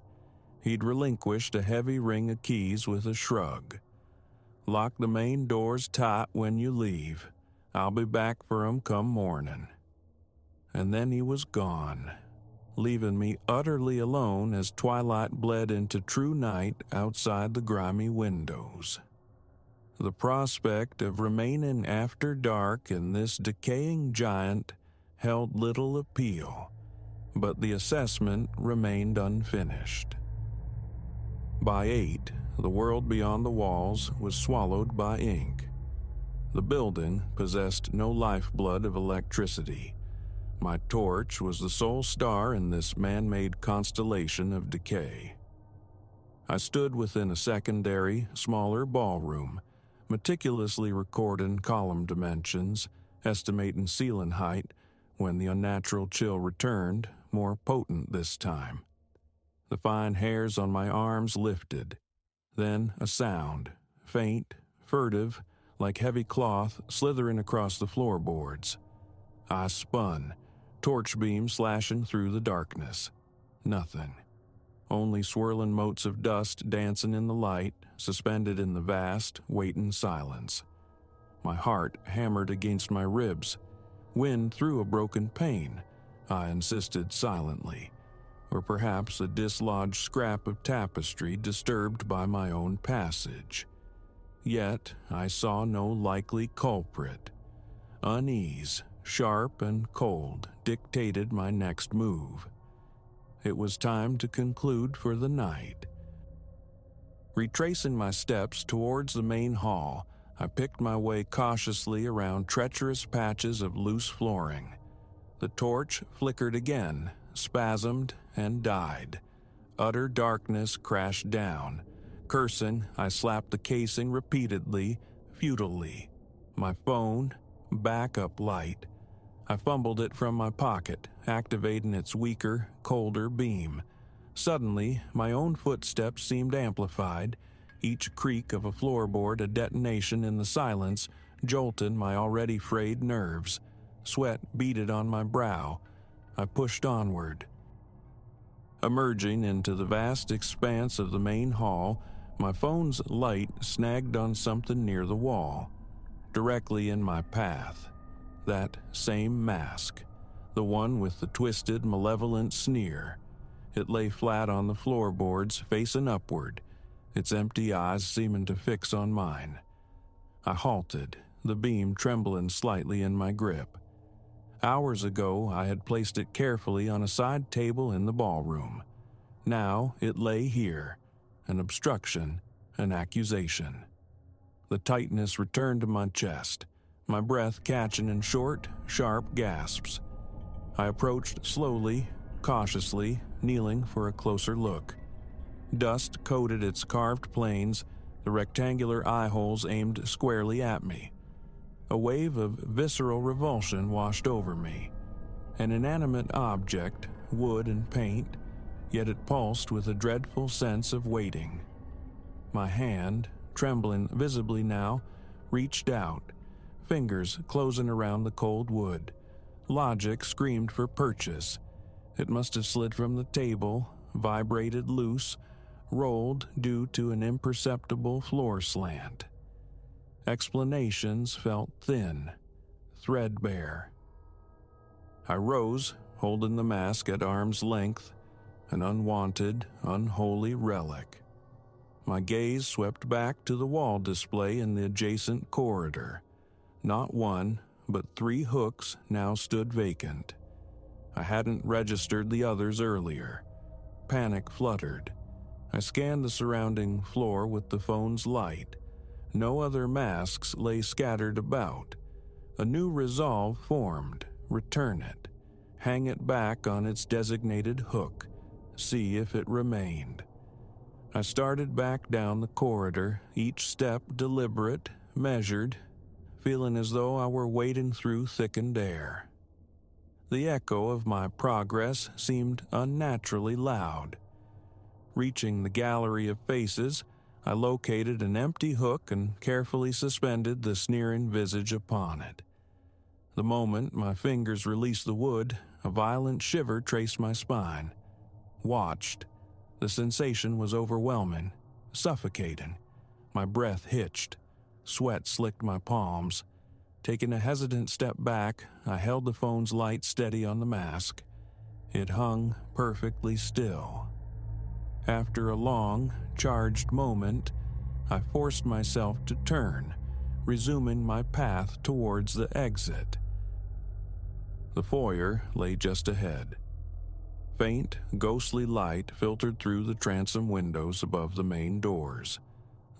Speaker 1: He'd relinquished a heavy ring of keys with a shrug. "Lock the main doors tight when you leave. I'll be back for 'em come morning." And then he was gone, leaving me utterly alone as twilight bled into true night outside the grimy windows. The prospect of remaining after dark in this decaying giant held little appeal, but the assessment remained unfinished. By 8, the world beyond the walls was swallowed by ink. The building possessed no lifeblood of electricity. My torch was the sole star in this man-made constellation of decay. I stood within a secondary, smaller ballroom, meticulously recording column dimensions, estimating ceiling height, when the unnatural chill returned, more potent this time. The fine hairs on my arms lifted. Then a sound, faint, furtive, like heavy cloth slithering across the floorboards. I spun, torch beam slashing through the darkness. Nothing. Only swirling motes of dust dancing in the light, suspended in the vast, waiting silence. My heart hammered against my ribs. Wind through a broken pane, I insisted silently, or perhaps a dislodged scrap of tapestry disturbed by my own passage. Yet I saw no likely culprit. Unease, sharp and cold, dictated my next move. It was time to conclude for the night. Retracing my steps towards the main hall, I picked my way cautiously around treacherous patches of loose flooring. The torch flickered again, spasmed, and died. Utter darkness crashed down. Cursing, I slapped the casing repeatedly, futilely. My phone, backup light. I fumbled it from my pocket, activating its weaker, colder beam. Suddenly, my own footsteps seemed amplified, each creak of a floorboard a detonation in the silence, jolted my already frayed nerves. Sweat beaded on my brow. I pushed onward. Emerging into the vast expanse of the main hall, my phone's light snagged on something near the wall, directly in my path. That same mask, the one with the twisted, malevolent sneer. It lay flat on the floorboards, facing upward, its empty eyes seeming to fix on mine. I halted, the beam trembling slightly in my grip. Hours ago, I had placed it carefully on a side table in the ballroom. Now it lay here, an obstruction, an accusation. The tightness returned to my chest, my breath catching in short, sharp gasps. I approached slowly, cautiously, kneeling for a closer look. Dust coated its carved planes, the rectangular eye holes aimed squarely at me. A wave of visceral revulsion washed over me. An inanimate object, wood and paint, yet it pulsed with a dreadful sense of waiting. My hand, trembling visibly now, reached out, fingers closing around the cold wood. Logic screamed for purchase. It must have slid from the table, vibrated loose, rolled due to an imperceptible floor slant. Explanations felt thin, threadbare. I rose, holding the mask at arm's length, an unwanted, unholy relic. My gaze swept back to the wall display in the adjacent corridor. Not one, but 3 hooks now stood vacant. I hadn't registered the others earlier. Panic fluttered. I scanned the surrounding floor with the phone's light. No other masks lay scattered about. A new resolve formed. Return it. Hang it back on its designated hook. See if it remained. I started back down the corridor, each step deliberate, measured, feeling as though I were wading through thickened air. The echo of my progress seemed unnaturally loud. Reaching the gallery of faces, I located an empty hook and carefully suspended the sneering visage upon it. The moment my fingers released the wood, a violent shiver traced my spine. Watched. The sensation was overwhelming, suffocating. My breath hitched. Sweat slicked my palms. Taking a hesitant step back, I held the phone's light steady on the mask. It hung perfectly still. After a long, charged moment, I forced myself to turn, resuming my path towards the exit. The foyer lay just ahead. Faint, ghostly light filtered through the transom windows above the main doors,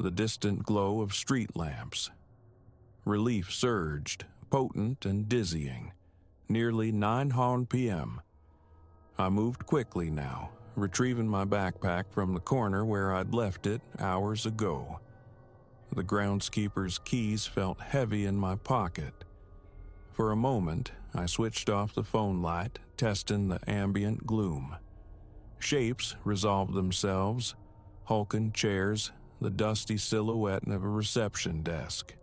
Speaker 1: the distant glow of street lamps. Relief surged, potent and dizzying. Nearly 9 p.m. I moved quickly now, retrieving my backpack from the corner where I'd left it hours ago. The groundskeeper's keys felt heavy in my pocket. For a moment, I switched off the phone light, testing the ambient gloom. Shapes resolved themselves, hulking chairs, the dusty silhouette of a reception desk.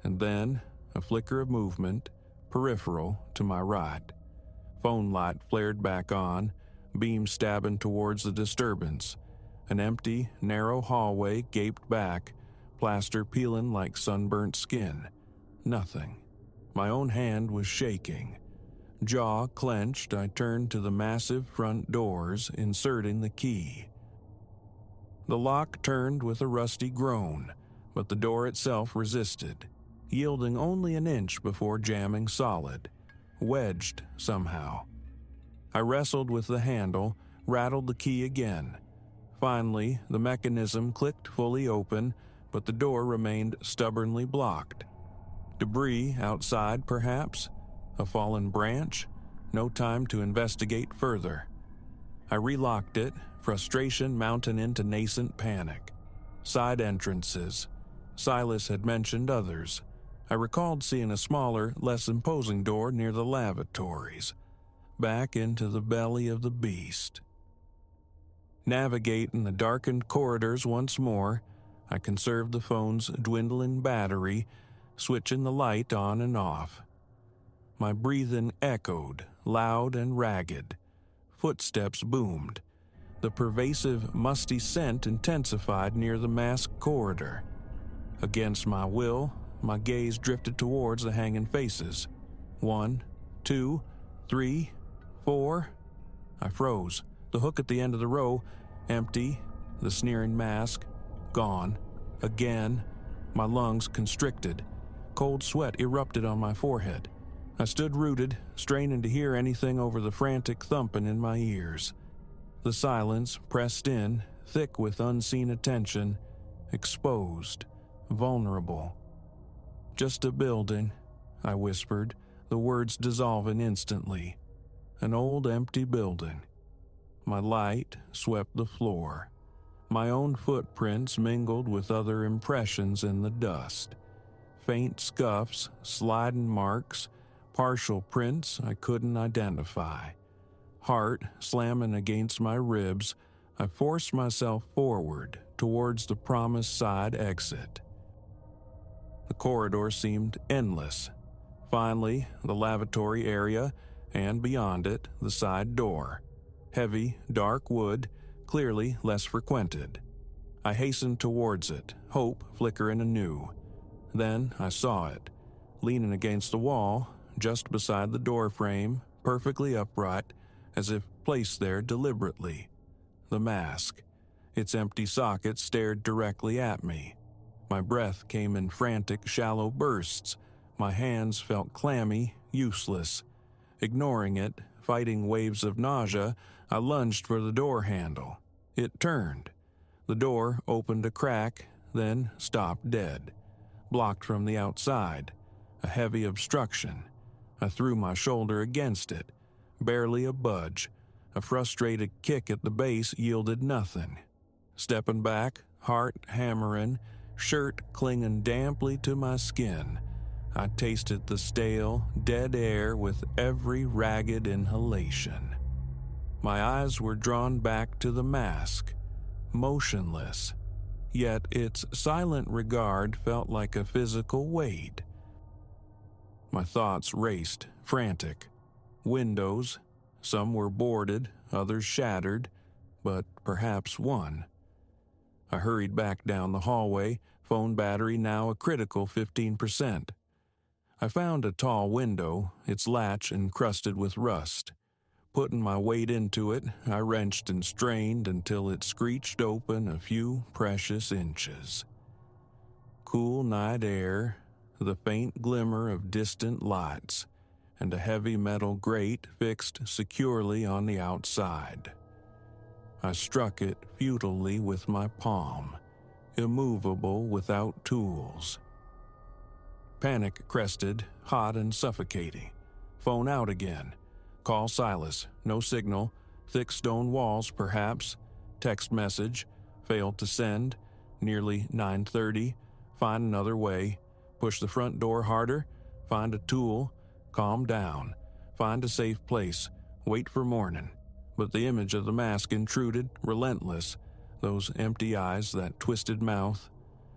Speaker 1: And then, a flicker of movement, peripheral to my right. Phone light flared back on, beam stabbing towards the disturbance. An empty, narrow hallway gaped back, plaster peeling like sunburnt skin. Nothing. My own hand was shaking. Jaw clenched, I turned to the massive front doors, inserting the key. The lock turned with a rusty groan, but the door itself resisted, yielding only an inch before jamming solid, wedged somehow. I wrestled with the handle, rattled the key again. Finally, the mechanism clicked fully open, but the door remained stubbornly blocked. Debris outside, perhaps? A fallen branch? No time to investigate further. I relocked it, frustration mounting into nascent panic. Side entrances. Silas had mentioned others. I recalled seeing a smaller, less imposing door near the lavatories. Back into the belly of the beast. Navigating the darkened corridors once more, I conserved the phone's dwindling battery, switching the light on and off. My breathing echoed, loud and ragged. Footsteps boomed. The pervasive, musty scent intensified near the masked corridor. Against my will, my gaze drifted towards the hanging faces. 1, 2, 3, 4. I froze. The hook at the end of the row, empty. The sneering mask, gone. Again, my lungs constricted. Cold sweat erupted on my forehead. I stood rooted, straining to hear anything over the frantic thumping in my ears. The silence pressed in, thick with unseen attention, exposed, vulnerable. "Just a building," I whispered, the words dissolving instantly. An old empty building. My light swept the floor. My own footprints mingled with other impressions in the dust. Faint scuffs, sliding marks, partial prints I couldn't identify. Heart slamming against my ribs, I forced myself forward towards the promised side exit. The corridor seemed endless. Finally, the lavatory area, and beyond it, the side door. Heavy, dark wood, clearly less frequented. I hastened towards it, hope flickering anew. Then I saw it, leaning against the wall, just beside the door frame, perfectly upright, as if placed there deliberately. The mask. Its empty socket stared directly at me. My breath came in frantic, shallow bursts. My hands felt clammy, useless. Ignoring it, fighting waves of nausea, I lunged for the door handle. It turned. The door opened a crack, then stopped dead. Blocked from the outside. A heavy obstruction. I threw my shoulder against it. Barely a budge. A frustrated kick at the base yielded nothing. Stepping back, heart hammering, shirt clinging damply to my skin, I tasted the stale, dead air with every ragged inhalation. My eyes were drawn back to the mask, motionless, yet its silent regard felt like a physical weight. My thoughts raced, frantic. Windows, some were boarded, others shattered, but perhaps one. I hurried back down the hallway, phone battery now a critical 15%. I found a tall window, its latch encrusted with rust. Putting my weight into it, I wrenched and strained until it screeched open a few precious inches. Cool night air, the faint glimmer of distant lights, and a heavy metal grate fixed securely on the outside. I struck it futilely with my palm, immovable without tools. Panic crested, hot and suffocating. Phone out again. Call Silas. No signal. Thick stone walls, perhaps. Text message. Failed to send. Nearly 9:30. Find another way. Push the front door harder. Find a tool. Calm down. Find a safe place. Wait for morning. But the image of the mask intruded, relentless. Those empty eyes, that twisted mouth.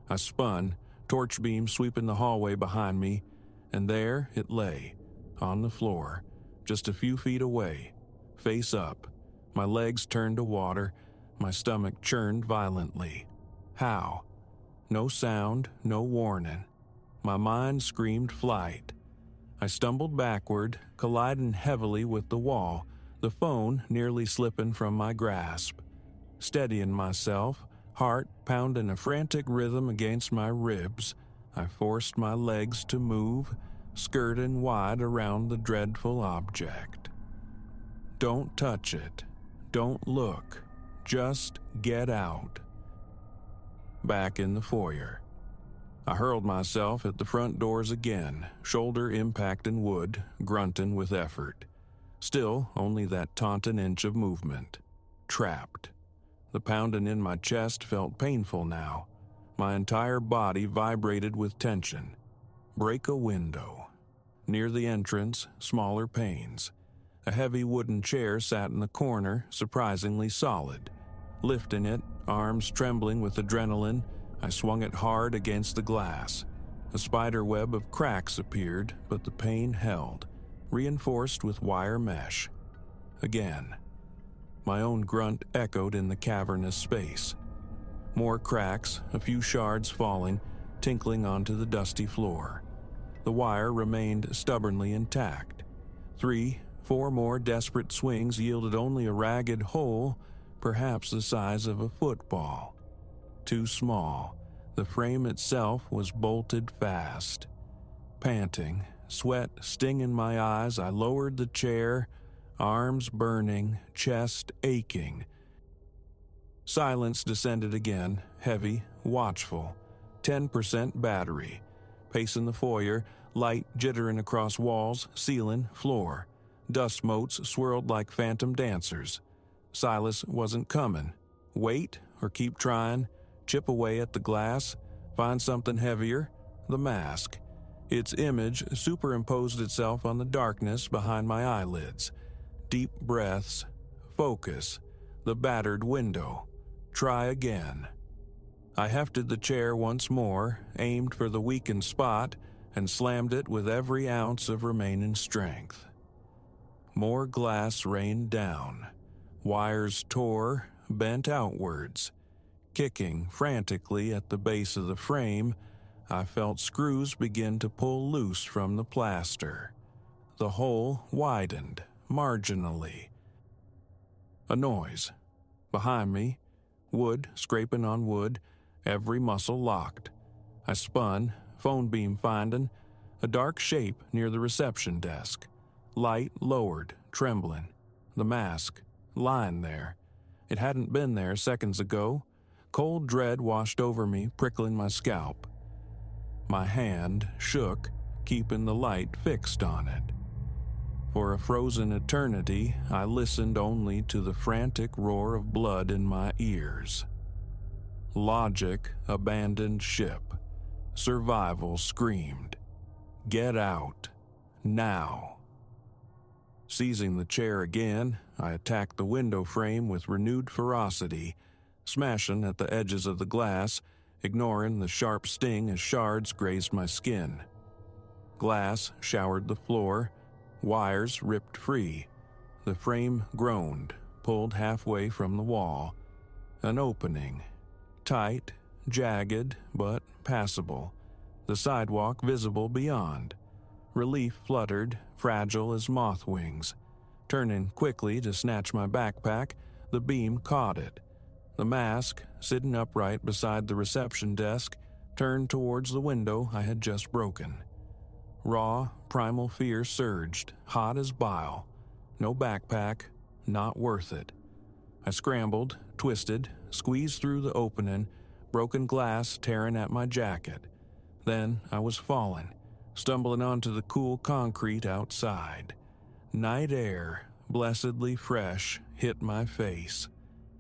Speaker 1: I spun, torch beam sweeping the hallway behind me, and there it lay, on the floor, just a few feet away, face up. My legs turned to water, my stomach churned violently. How? No sound, no warning. My mind screamed flight. I stumbled backward, colliding heavily with the wall, the phone nearly slipping from my grasp. Steadying myself, heart pounding a frantic rhythm against my ribs, I forced my legs to move, skirting wide around the dreadful object. Don't touch it. Don't look. Just get out. Back in the foyer. I hurled myself at the front doors again, shoulder impacting wood, grunting with effort. Still, only that taunting inch of movement. Trapped. The pounding in my chest felt painful now. My entire body vibrated with tension. Break a window. Near the entrance, smaller panes. A heavy wooden chair sat in the corner, surprisingly solid. Lifting it, arms trembling with adrenaline, I swung it hard against the glass. A spider web of cracks appeared, but the pane held, reinforced with wire mesh. Again. My own grunt echoed in the cavernous space. More cracks, a few shards falling, tinkling onto the dusty floor. The wire remained stubbornly intact. 3, 4 more desperate swings yielded only a ragged hole, perhaps the size of a football. Too small. The frame itself was bolted fast. Panting, sweat stinging my eyes, I lowered the chair, arms burning, chest aching. Silence descended again, heavy, watchful. 10% battery. Pacing the foyer, light jittering across walls, ceiling, floor. Dust motes swirled like phantom dancers. Silas wasn't coming. Wait or keep trying? Chip away at the glass? Find something heavier? The mask. Its image superimposed itself on the darkness behind my eyelids. Deep breaths. Focus. The battered window. Try again. I hefted the chair once more, aimed for the weakened spot, and slammed it with every ounce of remaining strength. More glass rained down. Wires tore, bent outwards. Kicking frantically at the base of the frame, I felt screws begin to pull loose from the plaster. The hole widened, marginally. A noise. Behind me, wood scraping on wood, every muscle locked. I spun, phone beam finding, a dark shape near the reception desk. Light lowered, trembling. The mask, lying there. It hadn't been there seconds ago. Cold dread washed over me, prickling my scalp. My hand shook, keeping the light fixed on it. For a frozen eternity, I listened only to the frantic roar of blood in my ears. Logic abandoned ship. Survival screamed. Get out. Now. Seizing the chair again, I attacked the window frame with renewed ferocity, smashing at the edges of the glass, ignoring the sharp sting as shards grazed my skin. Glass showered the floor, wires ripped free. The frame groaned, pulled halfway from the wall. An opening. Tight, jagged, but passable. The sidewalk visible beyond. Relief fluttered, fragile as moth wings. Turning quickly to snatch my backpack, the beam caught it. The mask, sitting upright beside the reception desk, turned towards the window I had just broken. Raw, primal fear surged, hot as bile. No backpack, not worth it. I scrambled, twisted, squeezed through the opening, broken glass tearing at my jacket. Then I was falling, stumbling onto the cool concrete outside. Night air, blessedly fresh, hit my face.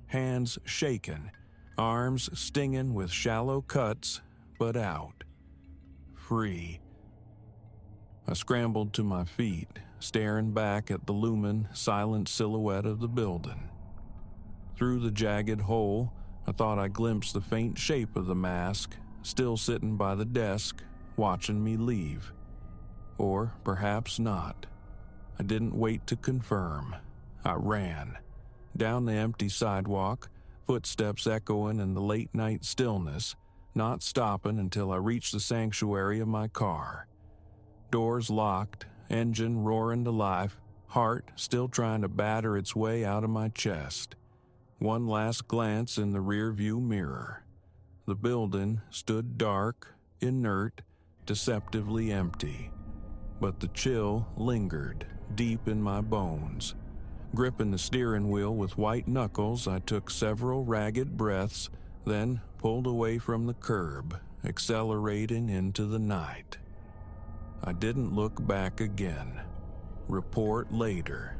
Speaker 1: Hands shaking, arms stinging with shallow cuts, but out. Free. I scrambled to my feet, staring back at the looming, silent silhouette of the building. Through the jagged hole, I thought I glimpsed the faint shape of the mask, still sitting by the desk, watching me leave. Or perhaps not. I didn't wait to confirm. I ran. Down the empty sidewalk, footsteps echoing in the late-night stillness, not stopping until I reached the sanctuary of my car. Doors locked, engine roaring to life, heart still trying to batter its way out of my chest. One last glance in the rearview mirror. The building stood dark, inert, deceptively empty. But the chill lingered deep in my bones. Gripping the steering wheel with white knuckles, I took several ragged breaths, then pulled away from the curb, accelerating into the night. I didn't look back again. Report later.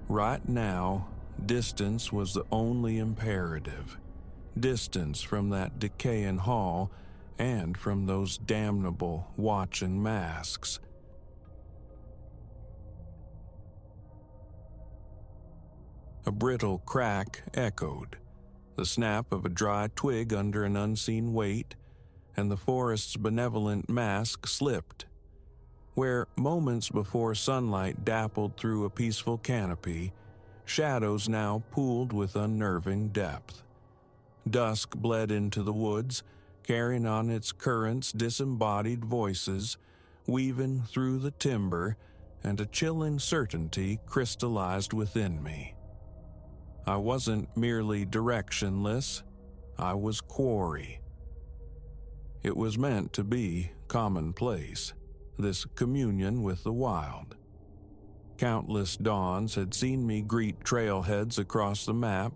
Speaker 1: Right now, distance was the only imperative. Distance from that decaying hall and from those damnable watching masks. A brittle crack echoed, the snap of a dry twig under an unseen weight, and the forest's benevolent mask slipped. Where moments before sunlight dappled through a peaceful canopy, shadows now pooled with unnerving depth. Dusk bled into the woods, carrying on its currents disembodied voices, weaving through the timber, and a chilling certainty crystallized within me. I wasn't merely directionless, I was quarry. It was meant to be commonplace, this communion with the wild. Countless dawns had seen me greet trailheads across the map,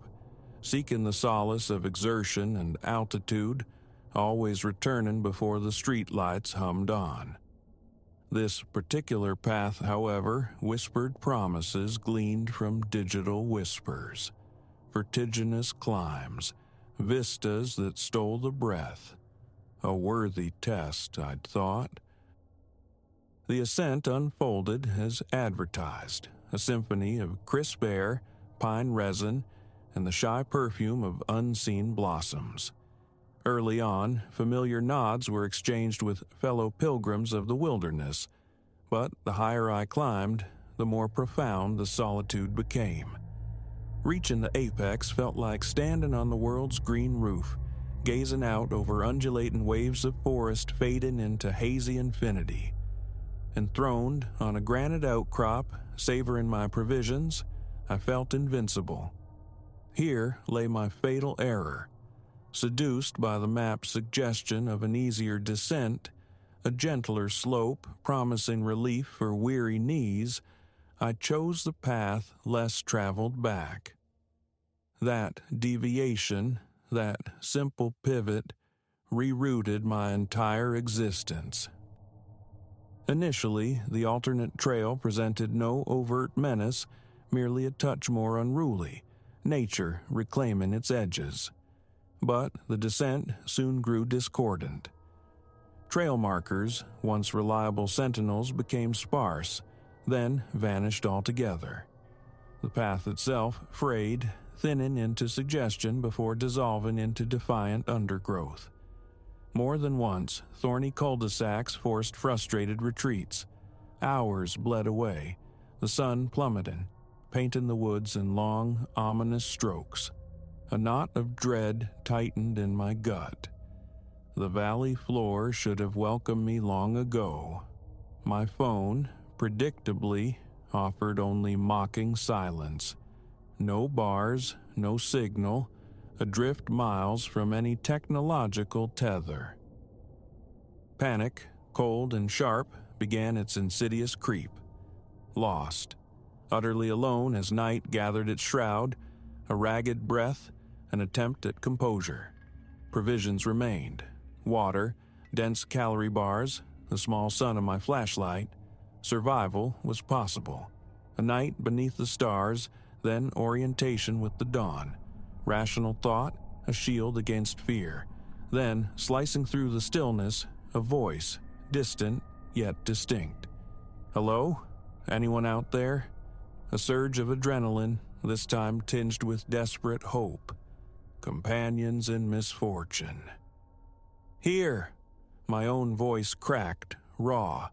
Speaker 1: seeking the solace of exertion and altitude, always returning before the streetlights hummed on. This particular path, however, whispered promises gleaned from digital whispers. Vertiginous climbs, vistas that stole the breath. A worthy test, I'd thought. The ascent unfolded as advertised, a symphony of crisp air, pine resin, and the shy perfume of unseen blossoms. Early on, familiar nods were exchanged with fellow pilgrims of the wilderness, but the higher I climbed, the more profound the solitude became. Reaching the apex felt like standing on the world's green roof, gazing out over undulating waves of forest fading into hazy infinity. Enthroned on a granite outcrop, savoring my provisions, I felt invincible. Here lay my fatal error. Seduced by the map's suggestion of an easier descent, a gentler slope promising relief for weary knees, I chose the path less traveled back. That deviation, that simple pivot, rerouted my entire existence. Initially, the alternate trail presented no overt menace, merely a touch more unruly, nature reclaiming its edges. But the descent soon grew discordant. Trail markers, once reliable sentinels, became sparse, then vanished altogether. The path itself frayed, thinning into suggestion before dissolving into defiant undergrowth. More than once, thorny cul-de-sacs forced frustrated retreats. Hours bled away, the sun plummeting, painting the woods in long, ominous strokes. A knot of dread tightened in my gut. The valley floor should have welcomed me long ago. My phone, predictably, offered only mocking silence. No bars, no signal, adrift miles from any technological tether. Panic, cold and sharp, began its insidious creep. Lost, utterly alone as night gathered its shroud, a ragged breath, an attempt at composure. Provisions remained. Water, dense calorie bars, the small sun of my flashlight, survival was possible. A night beneath the stars, then orientation with the dawn. Rational thought, a shield against fear. Then, slicing through the stillness, a voice, distant yet distinct. "Hello? Anyone out there?" A surge of adrenaline, this time tinged with desperate hope. Companions in misfortune. "Here!" My own voice cracked, raw.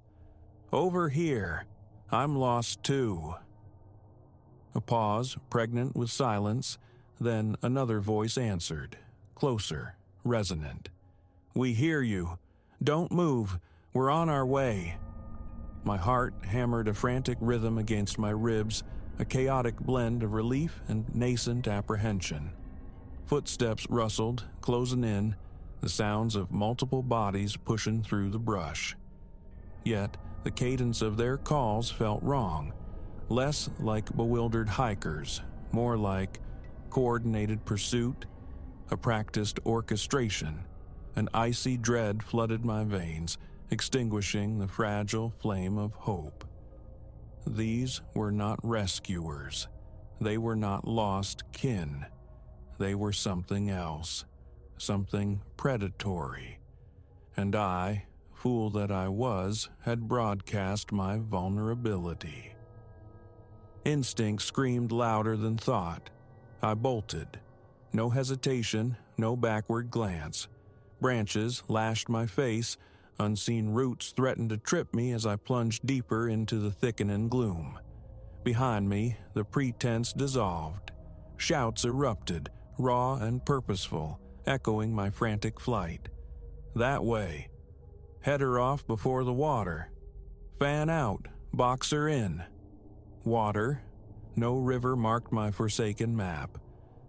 Speaker 1: "Over here. I'm lost too." A pause, pregnant with silence, then another voice answered, closer, resonant. "We hear you. Don't move. We're on our way." My heart hammered a frantic rhythm against my ribs, a chaotic blend of relief and nascent apprehension. Footsteps rustled, closing in, the sounds of multiple bodies pushing through the brush. Yet, the cadence of their calls felt wrong, less like bewildered hikers, more like coordinated pursuit, a practiced orchestration. An icy dread flooded my veins, extinguishing the fragile flame of hope. These were not rescuers. They were not lost kin. They were something else, something predatory. And I, fool that I was, had broadcast my vulnerability. Instinct screamed louder than thought. I bolted. No hesitation, no backward glance. Branches lashed my face, unseen roots threatened to trip me as I plunged deeper into the thickening gloom. Behind me, the pretense dissolved. Shouts erupted, raw and purposeful, echoing my frantic flight. "That way. Head her off before the water. Fan out, box her in." Water. No river marked my forsaken map,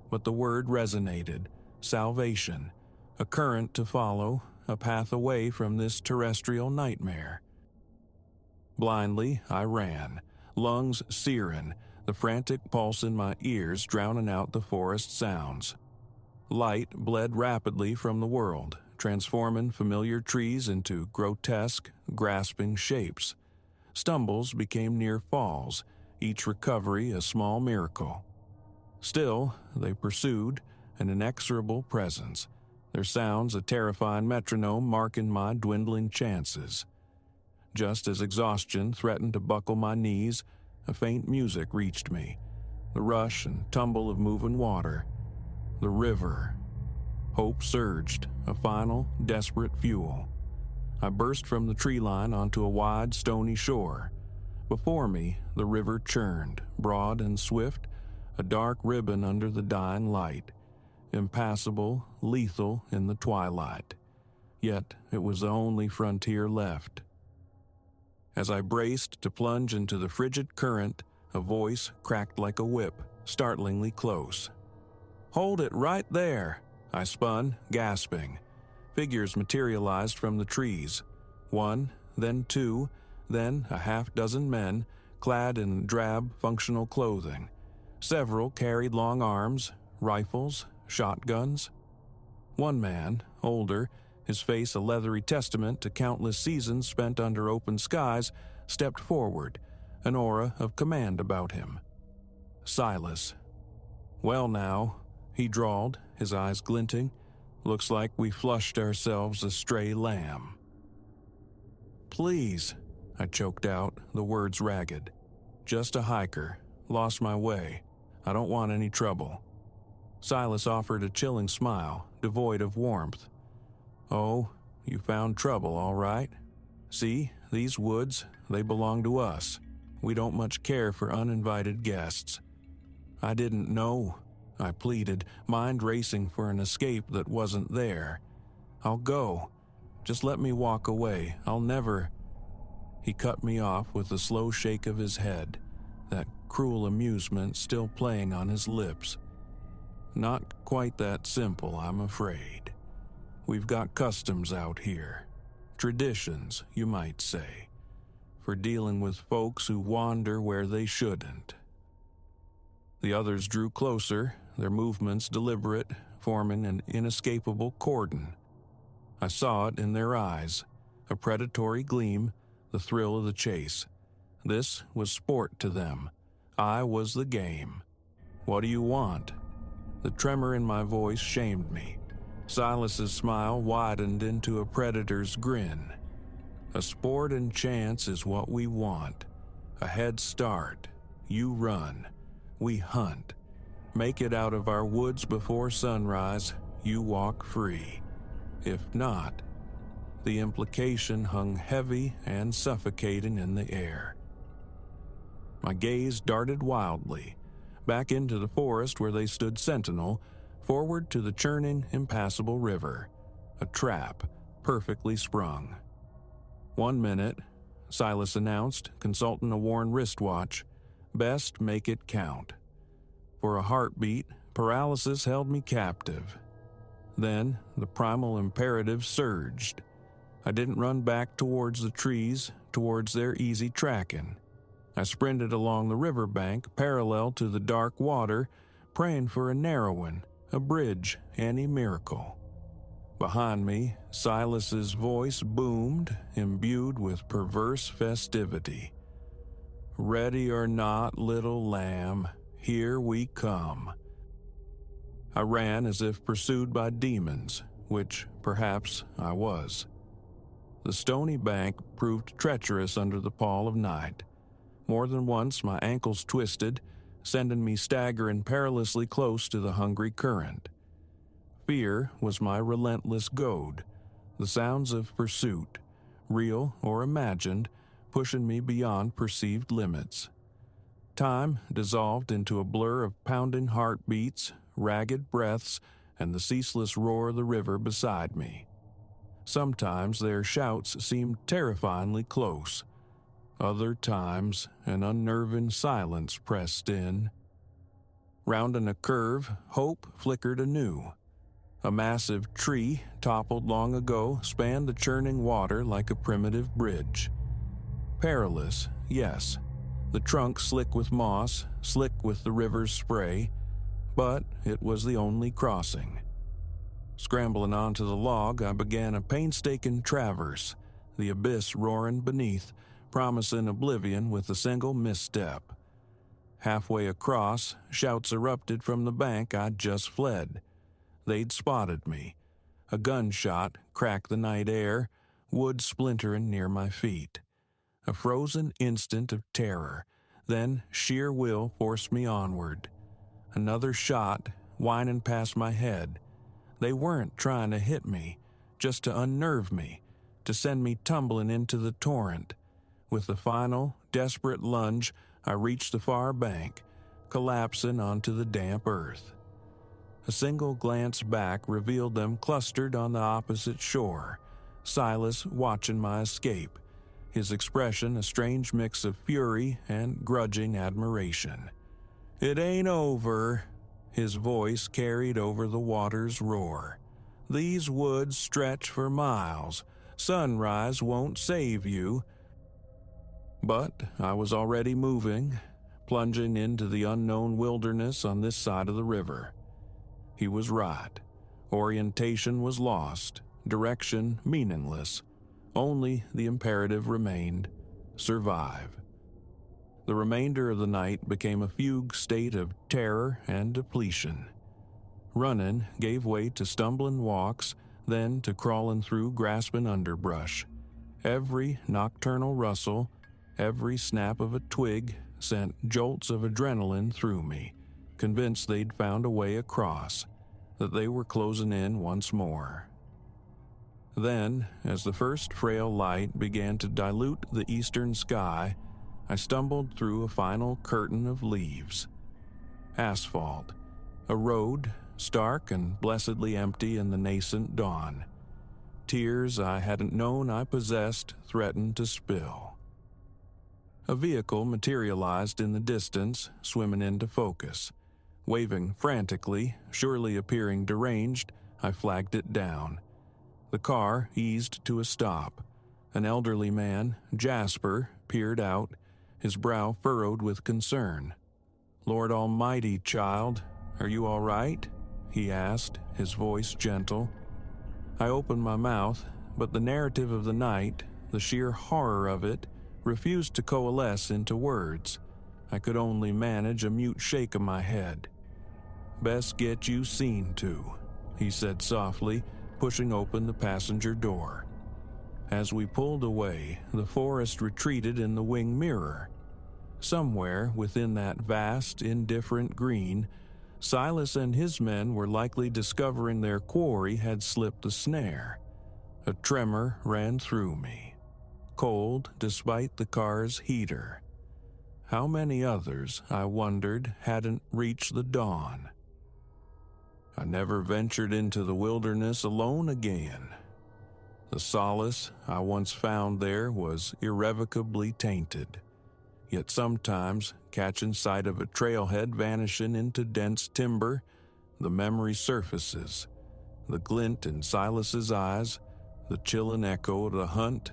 Speaker 1: but the word resonated. Salvation. A current to follow, a path away from this terrestrial nightmare. Blindly, I ran, lungs searing, the frantic pulse in my ears drowning out the forest sounds. Light bled rapidly from the world, transforming familiar trees into grotesque, grasping shapes. Stumbles became near falls, each recovery a small miracle. Still, they pursued, an inexorable presence, their sounds a terrifying metronome marking my dwindling chances. Just as exhaustion threatened to buckle my knees, a faint music reached me, the rush and tumble of moving water. The river. Hope surged, a final, desperate fuel. I burst from the tree line onto a wide, stony shore. Before me, the river churned, broad and swift, a dark ribbon under the dying light. Impassable, lethal in the twilight. Yet it was the only frontier left. As I braced to plunge into the frigid current, a voice cracked like a whip, startlingly close. "Hold it right there!" I spun, gasping. Figures materialized from the trees. One, then two, then a half-dozen men, clad in drab, functional clothing. Several carried long arms, rifles, shotguns. One man, older, his face a leathery testament to countless seasons spent under open skies, stepped forward, an aura of command about him. Silas. "Well now," he drawled, his eyes glinting, "looks like we flushed ourselves a stray lamb." "Please," I choked out, the words ragged. "Just a hiker. Lost my way. I don't want any trouble." Silas offered a chilling smile, devoid of warmth. "Oh, you found trouble, all right. See, these woods, they belong to us. We don't much care for uninvited guests." "I didn't know," I pleaded, mind racing for an escape that wasn't there. "I'll go. Just let me walk away. I'll never—" He cut me off with a slow shake of his head, that cruel amusement still playing on his lips. "Not quite that simple, I'm afraid. We've got customs out here. Traditions, you might say, for dealing with folks who wander where they shouldn't." The others drew closer, their movements deliberate, forming an inescapable cordon. I saw it in their eyes, A predatory gleam, the thrill of the chase. This was sport to them. I was the game. What do you want? The tremor in my voice shamed me. Silas's smile widened into a predator's grin. A sport and chance is what we want. A head start. You run. We hunt. Make it out of our woods before sunrise. You walk free. If not, the implication hung heavy and suffocating in the air. My gaze darted wildly, back into the forest where they stood sentinel, forward to the churning, impassable river. A trap, perfectly sprung. 1 minute, Silas announced, consulting a worn wristwatch. Best make it count. For a heartbeat, paralysis held me captive. Then, the primal imperative surged. I didn't run back towards the trees, towards their easy tracking. I sprinted along the riverbank, parallel to the dark water, praying for a narrowing, a bridge, any miracle. Behind me, Silas's voice boomed, imbued with perverse festivity. Ready or not, little lamb, here we come. I ran as if pursued by demons, which perhaps I was. The stony bank proved treacherous under the pall of night. More than once my ankles twisted, sending me staggering perilously close to the hungry current. Fear was my relentless goad, the sounds of pursuit, real or imagined, pushing me beyond perceived limits. Time dissolved into a blur of pounding heartbeats, ragged breaths, and the ceaseless roar of the river beside me. Sometimes their shouts seemed terrifyingly close. Other times, an unnerving silence pressed in. Rounding a curve, hope flickered anew. A massive tree, toppled long ago, spanned the churning water like a primitive bridge. Perilous, yes. The trunk slick with moss, slick with the river's spray, but it was the only crossing. Scrambling onto the log, I began a painstaking traverse, the abyss roaring beneath, promising oblivion with a single misstep. Halfway across, shouts erupted from the bank I'd just fled. They'd spotted me. A gunshot cracked the night air, wood splintering near my feet. A frozen instant of terror, then sheer will forced me onward. Another shot, whining past my head. They weren't trying to hit me, just to unnerve me, to send me tumbling into the torrent. With the final, desperate lunge, I reached the far bank, collapsing onto the damp earth. A single glance back revealed them clustered on the opposite shore, Silas watching my escape, his expression a strange mix of fury and grudging admiration. "It ain't over," his voice carried over the water's roar. "These woods stretch for miles. Sunrise won't save you." But I was already moving, plunging into the unknown wilderness on this side of the river. He was right. Orientation was lost, direction meaningless. Only the imperative remained: survive. The remainder of the night became a fugue state of terror and depletion. Running gave way to stumbling walks, then to crawling through grasping underbrush. Every nocturnal rustle, every snap of a twig sent jolts of adrenaline through me, convinced they'd found a way across, that they were closing in once more. Then, as the first frail light began to dilute the eastern sky, I stumbled through a final curtain of leaves. Asphalt, a road, stark and blessedly empty in the nascent dawn. Tears I hadn't known I possessed threatened to spill. A vehicle materialized in the distance, swimming into focus. Waving frantically, surely appearing deranged, I flagged it down. The car eased to a stop. An elderly man, Jasper, peered out, his brow furrowed with concern. "Lord Almighty, child, are you all right?" he asked, his voice gentle. I opened my mouth, but the narrative of the night, the sheer horror of it, refused to coalesce into words. I could only manage a mute shake of my head. "Best get you seen to," he said softly, pushing open the passenger door. As we pulled away, the forest retreated in the wing mirror. Somewhere within that vast, indifferent green, Silas and his men were likely discovering their quarry had slipped the snare. A tremor ran through me, cold despite the car's heater. How many others, I wondered, hadn't reached the dawn? I never ventured into the wilderness alone again. The solace I once found there was irrevocably tainted. Yet sometimes, catching sight of a trailhead vanishing into dense timber, the memory surfaces, the glint in Silas's eyes, the chilling echo of the hunt,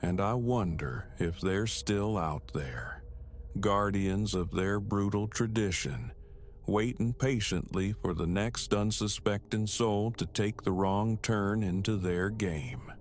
Speaker 1: and I wonder if they're still out there, guardians of their brutal tradition, waiting patiently for the next unsuspecting soul to take the wrong turn into their game.